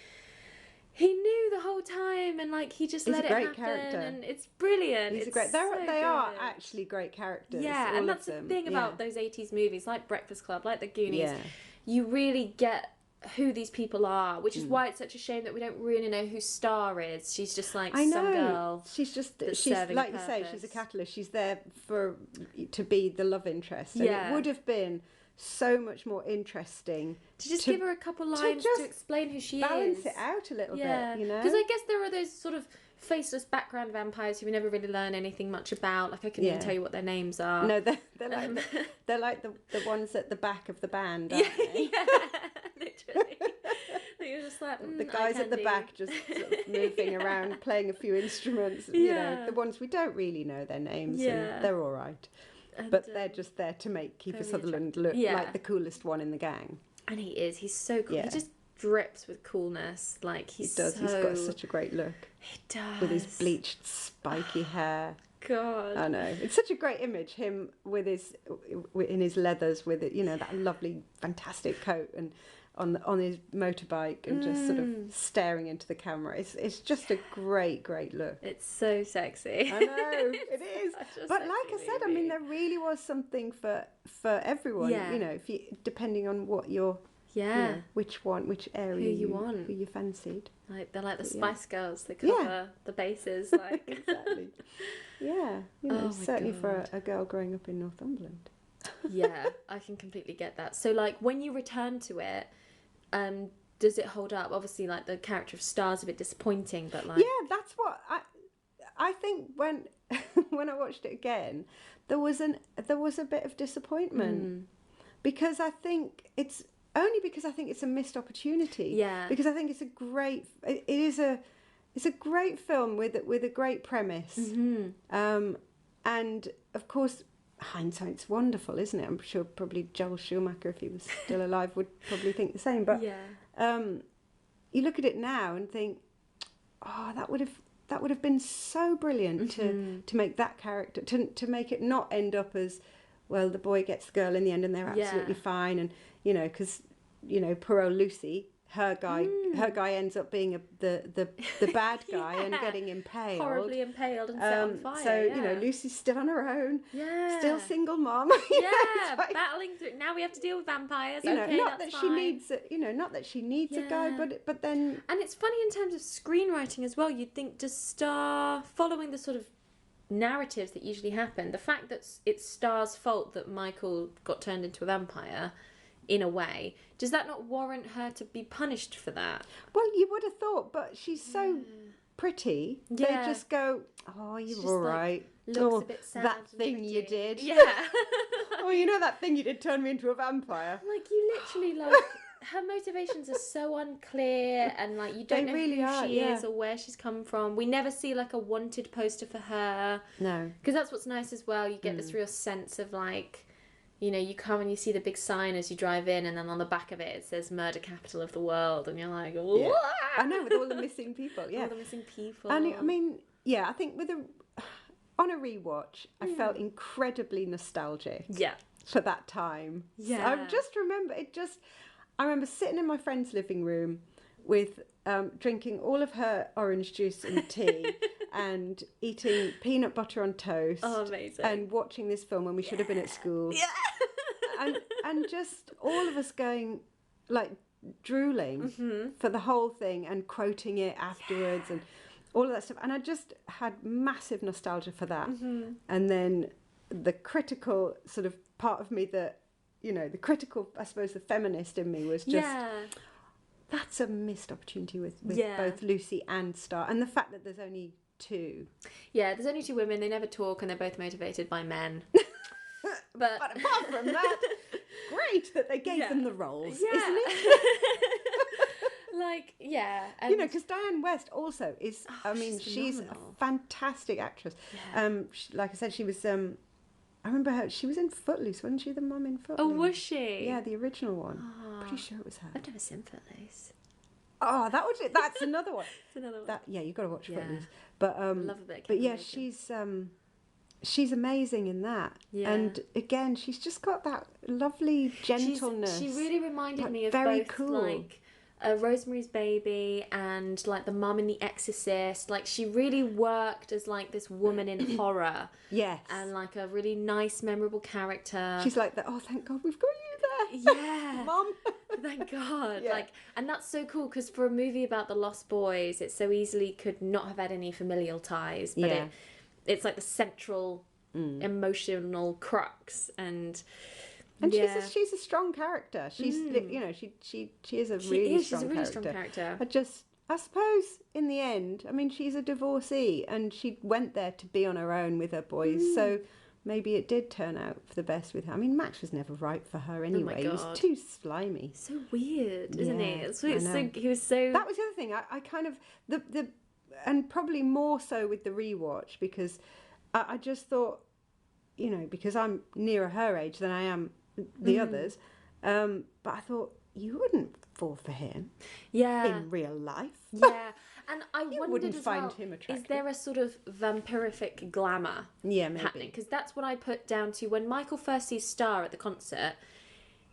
he knew the whole time, and like he just let it happen. Character. And it's brilliant. He's a great. They are actually great characters. Yeah, and that's the thing about those 80s movies, like Breakfast Club, like The Goonies. Yeah. You really get who these people are, which is why it's such a shame that we don't really know who Star is. She's just like some girl. She's like you say, she's a catalyst. She's there to be the love interest. And it would have been so much more interesting to just give her a couple lines to explain who she is. Balance it out a little bit, you know? Because I guess there are those sort of faceless background vampires who we never really learn anything much about. Like, I couldn't even tell you what their names are. No, they're like the ones at the back of the band, aren't they? Yeah, literally. You're just like, the guys at the back just sort of moving around, playing a few instruments. You know, the ones we don't really know their names, and they're all right. But they're just there to make Kiefer Sutherland look like the coolest one in the gang. And he is. He's so cool. Yeah. He just drips with coolness. Like, he does. He's got such a great look. He does. With his bleached, spiky hair. God. I know. It's such a great image, him with in his leathers, with it, you know, that lovely, fantastic coat, and on his motorbike, and just sort of staring into the camera. It's just a great look. It's so sexy. I know, it is. But like I said, I mean, there really was something for everyone. Yeah. You know, depending on what your Yeah. Which area Who you want. who you fancied. Like, they're like the Spice Girls. They cover the bases. Like. Exactly. Yeah. Certainly for a girl growing up in Northumberland. Yeah, I can completely get that. So, like, when you return to it, does it hold up? Obviously, like, the character of Star's a bit disappointing, but like... Yeah, that's what I think when when I watched it again, there was a bit of disappointment. Because I think it's a missed opportunity. Yeah. Because I think it's a great film with a great premise. And of course, hindsight's wonderful, isn't it? I'm sure probably Joel Schumacher, if he was still alive, would probably think the same. But you look at it now and think, oh, that would have been so brilliant to make that character, to make it not end up as, well, the boy gets the girl in the end and they're absolutely fine, and because poor old Lucy, her guy ends up being the bad guy and getting impaled, horribly impaled and set on fire. So Lucy's still on her own, still single mom, battling through. Now we have to deal with vampires. Not that she needs a guy, but then. And it's funny in terms of screenwriting as well. You'd think, does Star, following the sort of narratives that usually happen, the fact that it's Star's fault that Michael got turned into a vampire, in a way, does that not warrant her to be punished for that? Well, you would have thought, but she's so pretty. They just go, oh, you're all right. Looks a bit sad. That thing you did. Yeah. Oh, that thing you did turned me into a vampire. Like, you literally, like, her motivations are so unclear, and like, you don't know who she is or where she's come from. We never see like a wanted poster for her. No. Because that's what's nice as well. You get this real sense of like, you come and you see the big sign as you drive in, and then on the back of it says "Murder Capital of the World," and you're like, "What?" Yeah. I know, with all the missing people. Yeah, all the missing people. And I mean, I think on a rewatch, I felt incredibly nostalgic. Yeah. For that time. Yeah. I remember sitting in my friend's living room with drinking all of her orange juice and tea and eating peanut butter on toast. Oh, amazing. And watching this film when we should have been at school. Yeah. and just all of us going, like, drooling for the whole thing and quoting it afterwards and all of that stuff. And I just had massive nostalgia for that. And then the critical sort of part of me that, the critical, I suppose, the feminist in me was just... That's a missed opportunity with both Lucy and Star. And the fact that there's only two. Yeah, there's only two women. They never talk and they're both motivated by men. But apart from that, great that they gave them the roles, isn't it? Like, yeah. And because Diane West also is, she's a fantastic actress. Yeah. Like I said, she was... I remember her. She was in Footloose, wasn't she? The mum in Footloose. Oh, was she? Yeah, the original one. Pretty sure it was her. I've never seen Footloose. Oh, that's another one. It's another one. You've got to watch Footloose. But love a bit. But yeah, she's amazing in that. Yeah. And again, she's just got that lovely gentleness. She really reminded me of very both, cool. Like, Rosemary's Baby and like the mum in The Exorcist. Like, she really worked as like this woman in horror. Yes. And like a really nice, memorable character. She's like that. Oh, thank God we've got you there. Yeah. Mum. Thank God. Yeah. Like, and that's so cool because for a movie about the Lost Boys, it so easily could not have had any familial ties. But it's like the central emotional crux and she's a strong character. She's she is a really strong character. I suppose in the end, she's a divorcee and she went there to be on her own with her boys. So maybe it did turn out for the best with her. Max was never right for her anyway. He was too slimy. So weird, isn't he? He was so. That was the other thing. I kind of and probably more so with the rewatch because I just thought, because I'm nearer her age than I am the others, but I thought you wouldn't fall for him in real life. Yeah, and I you wondered wouldn't as find well, him attractive. is there a sort of vampirific glamour maybe happening? Because that's what I put down to when Michael first sees Star at the concert.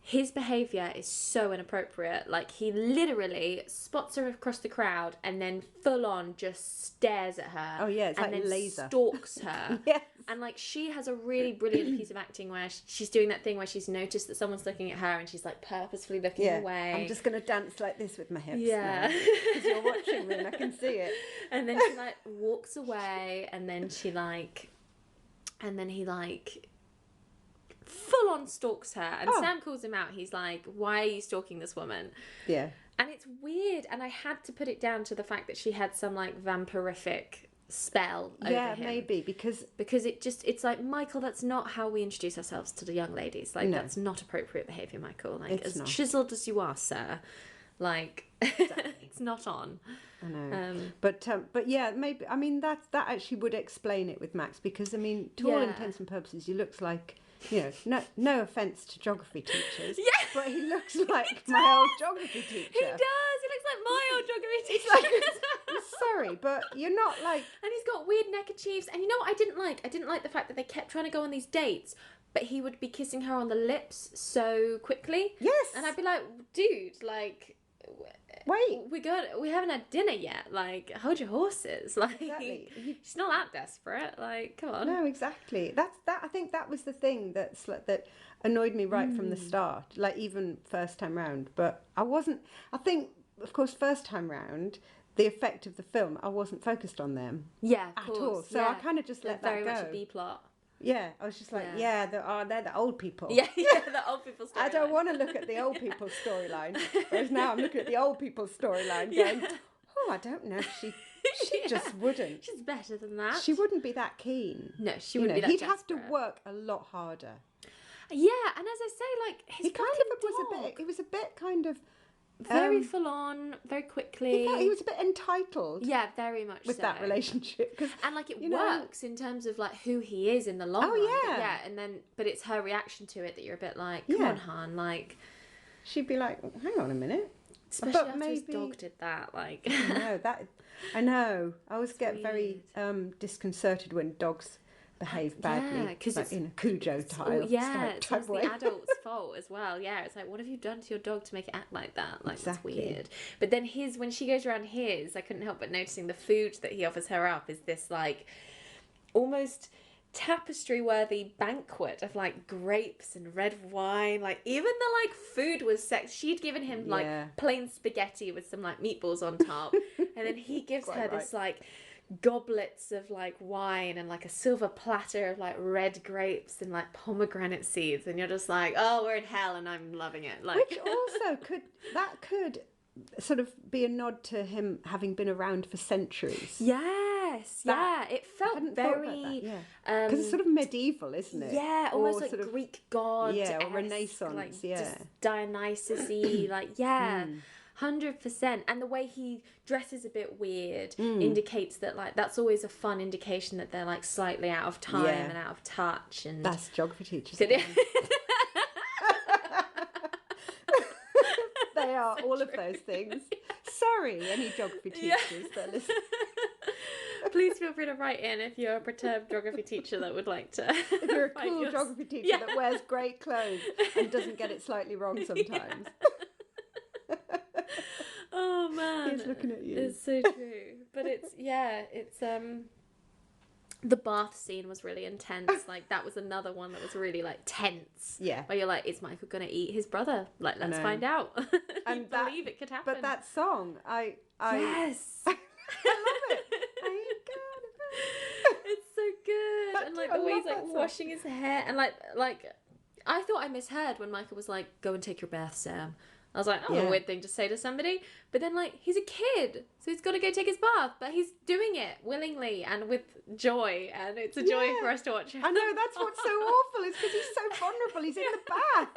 his behaviour is so inappropriate. Like, he literally spots her across the crowd and then full on just stares at her. Oh, yeah, it's and like then laser. Stalks her. Yes. And, like, she has a really brilliant piece of acting where she's doing that thing where she's noticed that someone's looking at her and she's, like, purposefully looking away. I'm just going to dance like this with my hips. Yeah. Because you're watching me and I can see it. And then she, like, walks away and then she, like... And then he, like... full on stalks her, and Sam calls him out. He's like, why are you stalking this woman? Yeah. And it's weird, and I had to put it down to the fact that she had some like vampirific spell over him. Maybe because it's like, Michael, that's not how we introduce ourselves to the young ladies. Like, that's not appropriate behaviour, Michael. Like, it's as not. Chiseled as you are, sir, like it's not on. I know. But yeah, maybe, I mean, that actually would explain it with Max, because I mean, to all intents and purposes, he looks like, you know, no offence to geography teachers, but he looks like my old geography teacher. He does. He looks like my old geography teacher. Sorry, but you're not like... And he's got weird neckerchiefs. And you know what I didn't like? I didn't like the fact that they kept trying to go on these dates, but he would be kissing her on the lips so quickly. Yes. And I'd be like, dude, like... Wait, we haven't had dinner yet. Like, hold your horses. Like, exactly. She's not that desperate. Like, come on. No, exactly. That I think that was the thing that annoyed me right from the start. Like, even first time round. But I wasn't. I think, of course, first time round, the effect of the film, I wasn't focused on them. Yeah, at all. So I kind of just let that go. Very much a B plot. Yeah, I was just like, they're the old people. Yeah, the old people storyline. I don't want to look at the old people's storyline. Whereas now I'm looking at the old people's storyline going, I don't know, she just wouldn't. She's better than that. She wouldn't be that keen. No, she wouldn't be that He'd desperate. have to work a lot harder. Yeah, and as I say, like, his It was a bit kind of... very full on, very quickly. He was a bit entitled. Yeah, very much with that relationship, and like it works in terms of like who he is in the long run. Yeah, but it's her reaction to it that you're a bit like, come on, hon, like. She'd be like, hang on a minute. Especially after his dog did that, like. I know. I always get very disconcerted when dogs behave badly, because like, in a Cujo type way. It's the adult's fault as well. Yeah, it's like, what have you done to your dog to make it act like that? Like, exactly. It's weird. But then when she goes around I couldn't help but noticing the food that he offers her up is this like almost tapestry-worthy banquet of like grapes and red wine. Like, even the like food was sex. She'd given him like plain spaghetti with some like meatballs on top, and then he gives her this like goblets of like wine and like a silver platter of like red grapes and like pomegranate seeds, and you're just like, oh, we're in hell and I'm loving it. Like, which also could sort of be a nod to him having been around for centuries. Yes, it felt very because it's sort of medieval, isn't it? Yeah, almost like sort of Greek god, or Renaissance, like, just Dionysus-y, like 100%. And the way he dresses a bit weird indicates that, like, that's always a fun indication that they're like slightly out of time and out of touch. And that's geography teachers. They are so all true. Of those things. Sorry, any geography teachers that listen. Please feel free to write in if you're a perturbed geography teacher that would like to. If you're a cool geography teacher that wears great clothes and doesn't get it slightly wrong sometimes. Oh man, he's looking at you. It's so true, but it's the bath scene was really intense. Like, that was another one that was really like tense. Yeah, where you're like, is Michael gonna eat his brother? Like, let's find out. And believe it could happen. But that song, I yes, I love it. It's so good, and like the way he's like washing his hair, and like I thought I misheard when Michael was like, "Go and take your bath, Sam." I was like, a weird thing to say to somebody. But then, like, he's a kid, so he's got to go take his bath. But he's doing it willingly and with joy, and it's a joy for us to watch. I know, that's what's so awful, is because he's so vulnerable. He's in the bath.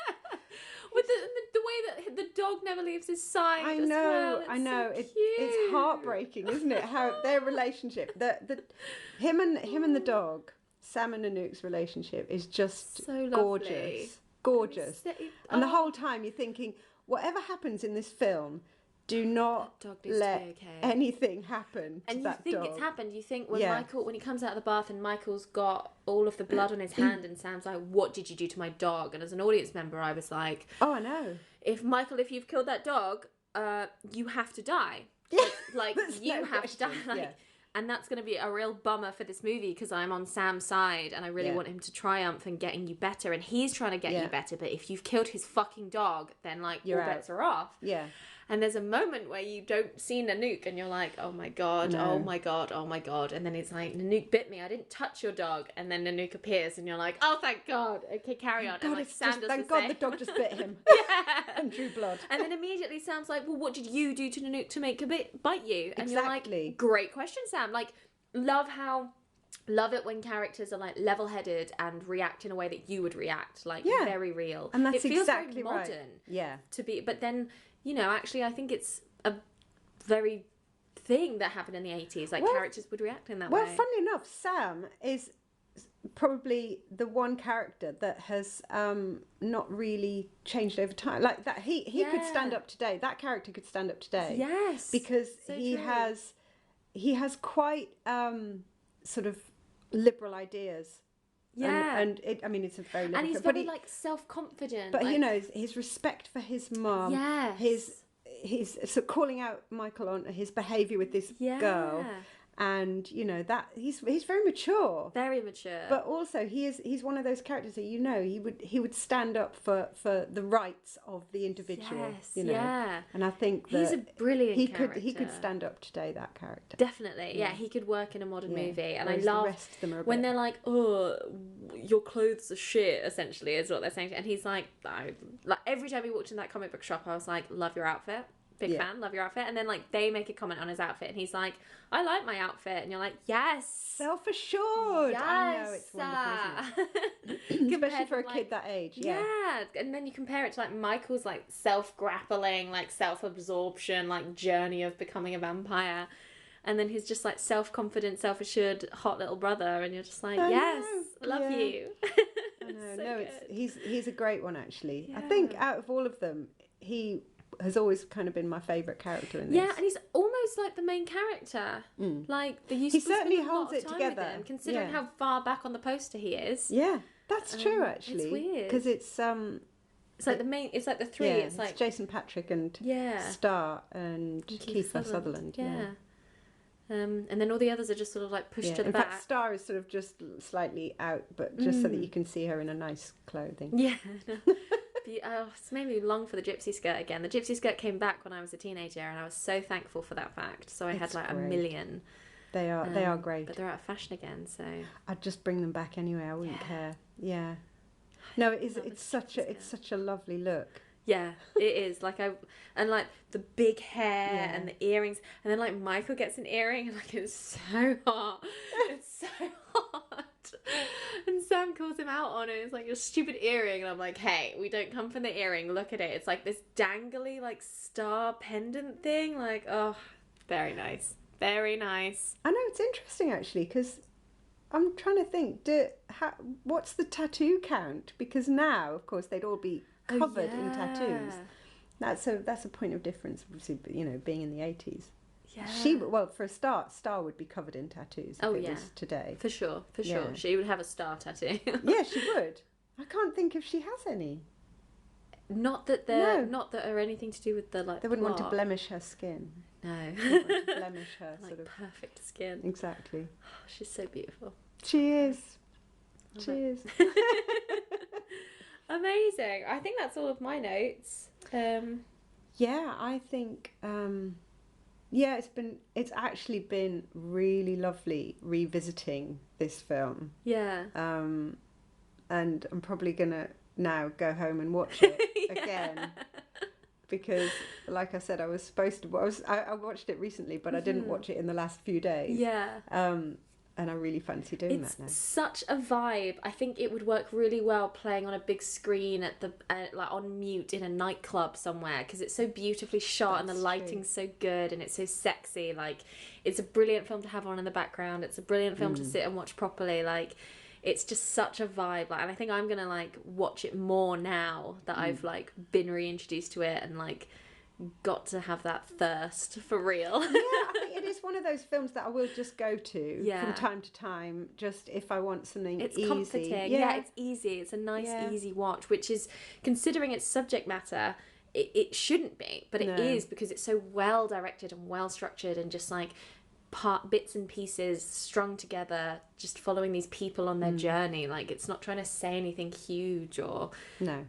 With the way that the dog never leaves his side. I know. So it's heartbreaking, isn't it? How their relationship, him and the dog, Sam and Anouk's relationship is just so gorgeous. And the whole time you're thinking, whatever happens in this film, do not dog needs let to be okay. anything happen to and that you think dog. it's happened. You think when he comes out of the bath and Michael's got all of the blood on his hand and Sam's like, what did you do to my dog? And as an audience member, I was like, oh, I know. If you've killed that dog, you have to die. Like you have to die. And that's going to be a real bummer for this movie because I'm on Sam's side and I really want him to triumph and getting you better. And he's trying to get you better. But if you've killed his fucking dog, then like all bets are off. Yeah. And there's a moment where you don't see Nanook and you're like, oh my God, oh my God, oh my God. And then it's like, Nanook bit me. I didn't touch your dog. And then Nanook appears and you're like, oh, thank God. Okay, carry on. God, and like Sam does thank the God same. the dog just bit him. And drew blood. And then immediately Sam's like, well, what did you do to Nanook to make her bite you? And exactly. You're like, great question, Sam. Like, love it when characters are like level-headed and react in a way that you would react, like very real. And that's it feels exactly very right. modern. Yeah. To be, but then actually, I think it's a very thing that happened in the 80s. Like characters would react in that way. Well, funnily enough, Sam is probably the one character that has not really changed over time. Like that, he could stand up today. That character could stand up today. Yes, because so he true. has quite sort of liberal ideas. Yeah, and it's a very liberal, and he's very like self-confident. But like, his respect for his mum. Yes. His so calling out Michael on his behaviour with this girl. And that he's very mature, but also he's one of those characters that he would stand up for the rights of the individual. And I think that he's a brilliant character. He could stand up today, that character, definitely. He could work in a modern movie. And whereas I love the rest of them are when they're like, oh, your clothes are shit, essentially is what they're saying. And he's like every time he walked in that comic book shop I was like, love your outfit. Big fan, love your outfit. And then like they make a comment on his outfit and he's like, I like my outfit. And you're like, yes, self-assured. Yes, I know, it's wonderful, isn't it? Especially for a kid that age. And then you compare it to like Michael's like self-grappling, like self-absorption, like journey of becoming a vampire, and then he's just like self-confident, self-assured, hot little brother, and you're just like, yes, love you. I know. He's a great one actually. I think out of all of them, he has always kind of been my favourite character in this. Yeah, and he's almost like the main character. Like he certainly holds it together. Him, considering how far back on the poster he is. Yeah, that's true actually. It's weird because it's like the main. It's like the three. Yeah, it's like Jason Patric and Star and Kiefer Sutherland. And then all the others are just sort of like pushed to the back. In fact, Star is sort of just slightly out, but just so that you can see her in a nice clothing. Yeah. It's made me long for the gypsy skirt again. The gypsy skirt came back when I was a teenager, and I was so thankful for that fact. So I had like a million. They are great, but they're out of fashion again. So I'd just bring them back anyway. I wouldn't care. Yeah. No, it is. It's such a lovely look. Yeah, it is. Like like the big hair and the earrings, and then like Michael gets an earring, and like it's so hot. It's so hot. And Sam calls him out on it. It's like your stupid earring, and I'm like, hey, we don't come from the earring. Look at it. It's like this dangly like star pendant thing. Like, oh, very nice, very nice. I know, it's interesting actually because I'm trying to think. What's the tattoo count? Because now, of course, they'd all be covered in tattoos. That's a point of difference, obviously. Being in the 80s. Yeah. For a start, Star would be covered in tattoos if it was today. For sure. She would have a star tattoo. Yeah, she would. I can't think if she has any. Not that are anything to do with the like. They wouldn't want to blemish her skin. No. They wouldn't want to blemish her like sort of perfect skin. Exactly. She's so beautiful. She is. She is. Amazing. I think that's all of my notes. Yeah, I think. It's actually been really lovely revisiting this film. Yeah. And I'm probably gonna now go home and watch it again because, like I said, I was supposed to. I watched it recently, but I didn't watch it in the last few days. Yeah. And I really fancy doing that now. It's such a vibe. I think it would work really well playing on a big screen at the like on mute in a nightclub somewhere because it's so beautifully shot and the lighting's so good and it's so sexy. Like, it's a brilliant film to have on in the background. It's a brilliant film to sit and watch properly. Like, it's just such a vibe. Like, and I think I'm gonna like watch it more now that I've like been reintroduced to it and like got to have that thirst for real. Yeah, I think it is one of those films that I will just go to from time to time, just if I want something it's easy. Comforting. Yeah, it's easy. It's a nice, easy watch, which is, considering its subject matter, it shouldn't be, but it is, because it's so well directed and well structured, and just like bits and pieces strung together, just following these people on their journey. Like, it's not trying to say anything huge or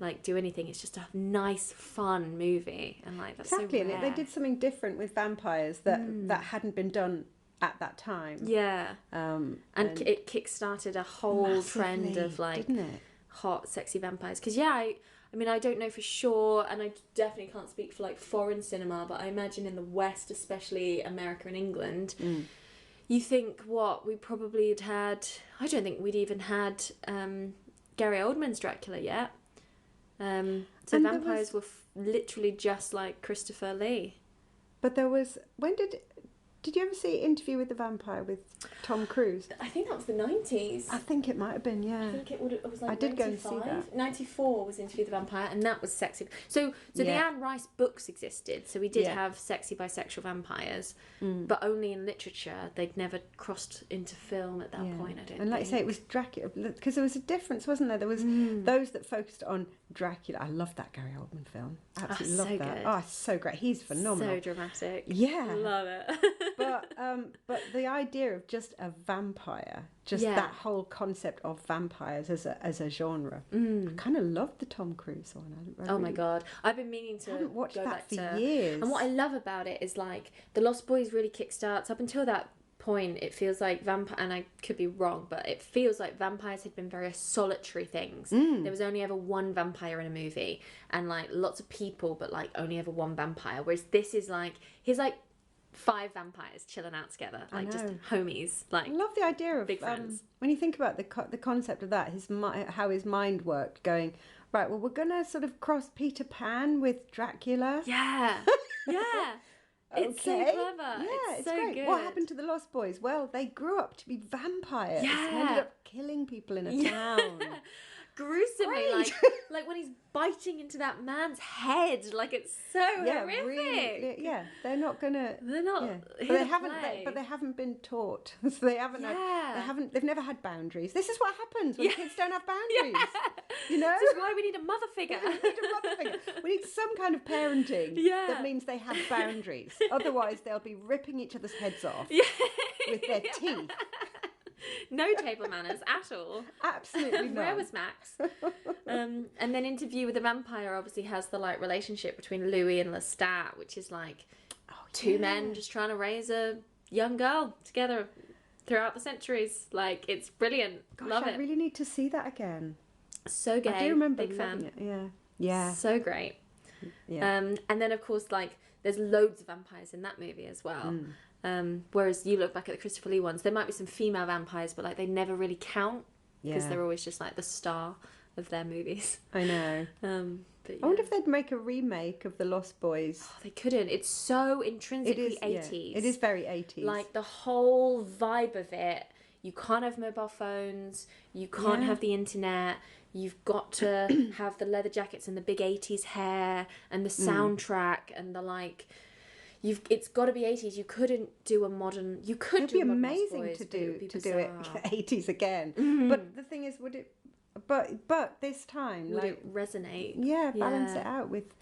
like do anything. It's just a nice, fun movie, and like that's exactly. So rare. And they did something different with vampires that hadn't been done at that time. Yeah. And it kick-started a whole trend of like, didn't it? Hot, sexy vampires. Because I mean, I don't know for sure, and I definitely can't speak for like foreign cinema, but I imagine in the West, especially America and England, you think we probably had, I don't think we'd even had Gary Oldman's Dracula yet. So vampires were literally just like Christopher Lee. But there was, did you ever see Interview with the Vampire with Tom Cruise? I think that was the 90s. I think it might have been, yeah. I think it was like I did 95. go and see that. 94 was Interview with the Vampire, and that was sexy. So the Anne Rice books existed, so we did have sexy bisexual vampires, but only in literature. They'd never crossed into film at that point, I don't think. And like I say, it was Dracula, because there was a difference, wasn't there? There was those that focused on Dracula. I loved that Gary Oldman film. Absolutely loved that. Good. Oh, it's so great. He's phenomenal. So dramatic. Yeah. Love it. But the idea of just a vampire, that whole concept of vampires as a genre, I kind of loved the Tom Cruise one. Oh my God, I've been meaning to. I haven't watched go that back for years. And what I love about it is like The Lost Boys really kickstarts. Up until that point, it feels like and I could be wrong, but it feels like vampires had been very solitary things. There was only ever one vampire in a movie, and like lots of people, but like only ever one vampire. Whereas this is like, here's like 5 vampires chilling out together, like just homies. Like, I love the idea of big friends. When you think about the concept of that, how his mind worked, going, right, well, we're gonna sort of cross Peter Pan with Dracula. Yeah, yeah. It's so clever. Yeah, it's so great. Good. What happened to the Lost Boys? Well, they grew up to be vampires and ended up killing people in a town. Gruesomely, like when he's biting into that man's head, like it's so horrific. Really, they're not gonna. They're not. But they haven't been taught. So they haven't. They've never had boundaries. This is what happens when kids don't have boundaries. You know. This is why we need a mother figure. We need some kind of parenting that means they have boundaries. Otherwise, they'll be ripping each other's heads off with their teeth. No table manners at all. Absolutely not. Where was Max? And then Interview with the Vampire obviously has the like relationship between Louis and Lestat, which is like two men just trying to raise a young girl together throughout the centuries. Like, it's brilliant. Gosh, Love it. I really need to see that again. So gay. I do remember Big fan. It. Yeah. So great. Yeah. And then of course, like, there's loads of vampires in that movie as well. Whereas you look back at the Christopher Lee ones, there might be some female vampires, but like they never really count because they're always just like the star of their movies. I know. But I wonder if they'd make a remake of The Lost Boys. Oh, they couldn't. It's so intrinsically 80s. Yeah. It is very 80s. Like the whole vibe of it. You can't have mobile phones. You can't have the internet. You've got to have the leather jackets and the big 80s hair and the soundtrack and the like. It's got to be 80s. You couldn't do a modern. You could. It'd be amazing to do it 80s again. But the thing is, would it? But this time, would it resonate? Yeah, balance it out with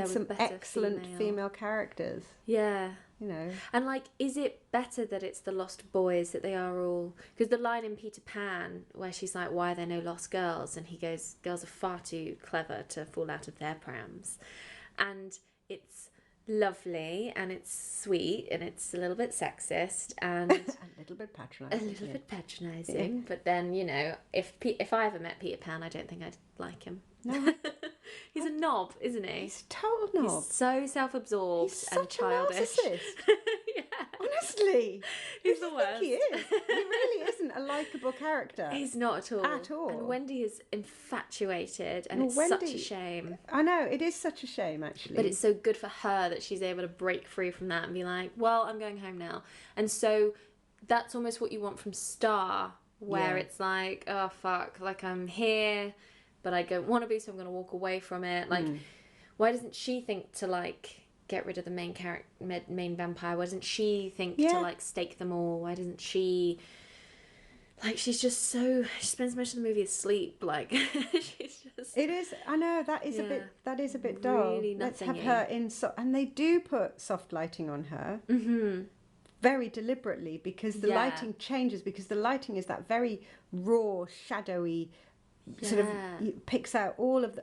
some excellent female characters. Yeah. You know. And like, is it better that it's the Lost Boys, that they are all? Because the line in Peter Pan where she's like, "Why are there no lost girls?" and he goes, "Girls are far too clever to fall out of their prams," and it's lovely and it's sweet and it's a little bit sexist and a little bit patronising. But then, you know, if I ever met Peter Pan, I don't think I'd like him. No. He's a knob, isn't he? He's a total knob. He's so self-absorbed and childish. He's such a narcissist. Yeah. Honestly. He's the worst. He is. He really isn't a likeable character. He's not at all. At all. And Wendy is infatuated and it's such a shame. I know, it is such a shame actually. But it's so good for her that she's able to break free from that and be like, well, I'm going home now. And so that's almost what you want from Star, where it's like, oh fuck, like I'm here, but I don't want to be, so I'm going to walk away from it. Like, why doesn't she think to like get rid of the main vampire? Why doesn't she think to like stake them all? Why doesn't she? Like, she's just so... She spends most of the movie asleep. Like, she's just... It is... I know, that is a bit dull. Really Let's nothing-y. have her in... And they do put soft lighting on her. Mm-hmm. Very deliberately, because the lighting changes, because the lighting is that very raw, shadowy... Sort of picks out all of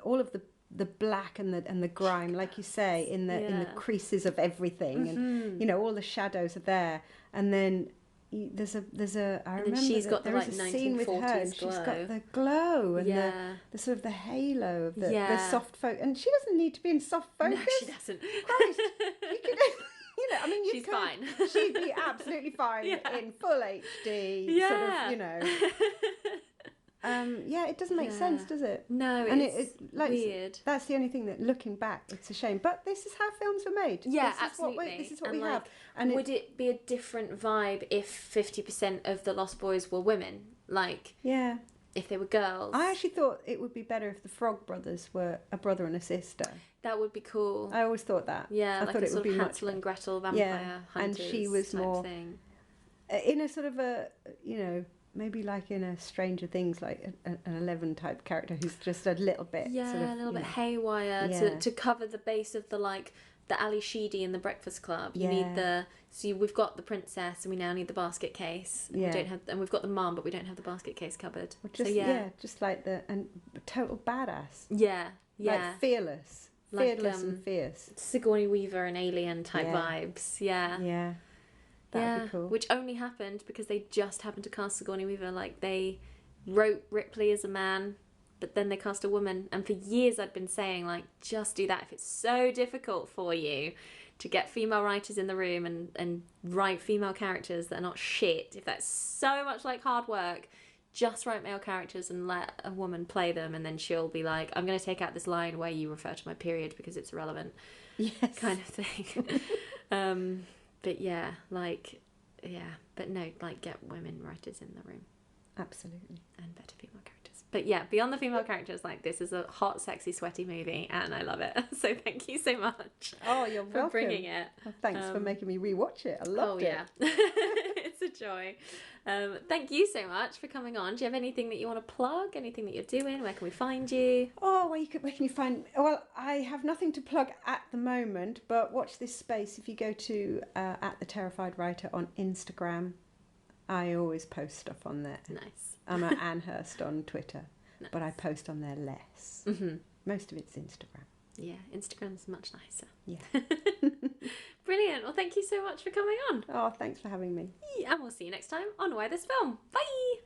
the black and the grime, like you say, in the creases of everything. And, you know, all the shadows are there. And then... There's a I remember she's got there the, is like, a scene with her and glow. she's got the glow and the sort of the halo of the soft focus, and she doesn't need to be in soft focus. No, she doesn't. Christ, you could, you know, I mean, she's fine. She'd be absolutely fine in full HD, sort of, you know. It doesn't make sense, does it? No, and it's like, weird. That's the only thing that, looking back, it's a shame. But this is how films were made. Yeah, absolutely. This is what and we like, have. And would it be a different vibe if 50% of the Lost Boys were women? Like, if they were girls? I actually thought it would be better if the Frog Brothers were a brother and a sister. That would be cool. I always thought that. Yeah, I like thought a it would sort be of Hansel and Gretel vampire hunters and she was type more thing. In a sort of a, you know, maybe like in a Stranger Things, like an 11 type character who's just a little bit sort of, a little bit haywire to cover the base of the, like, the Ali Sheedy in the Breakfast Club. You need we've got the princess and we now need the basket case. We don't have, and we've got the mum, but we don't have the basket case cupboard. Just, just like and total badass. Like fearless and fierce. Sigourney Weaver and Alien type vibes. That would be cool. Which only happened because they just happened to cast Sigourney Weaver. Like, they wrote Ripley as a man, but then they cast a woman. And for years I'd been saying, like, just do that. If it's so difficult for you to get female writers in the room and write female characters that are not shit, if that's so much like hard work, just write male characters and let a woman play them, and then she'll be like, I'm going to take out this line where you refer to my period because it's irrelevant. Yes. Kind of thing. But but no, like, get women writers in the room. Absolutely. And better female characters. But yeah, beyond the female characters, like, this is a hot, sexy, sweaty movie, and I love it. So thank you so much. Oh, you're welcome. For bringing it. Well, thanks for making me rewatch it. I loved it. It's a joy. Thank you so much for coming on. Do you have anything that you want to plug? Anything that you're doing? Where can we find you? Oh, where can you find... Well, I have nothing to plug at the moment, but watch this space. If you go to at The Terrified Writer on Instagram, I always post stuff on there. Nice. I'm at Anne Hirst on Twitter, but I post on there less. Mm-hmm. Most of it's Instagram. Yeah, Instagram's much nicer. Yeah. Brilliant. Well, thank you so much for coming on. Oh, thanks for having me. And we'll see you next time on Why This Film. Bye!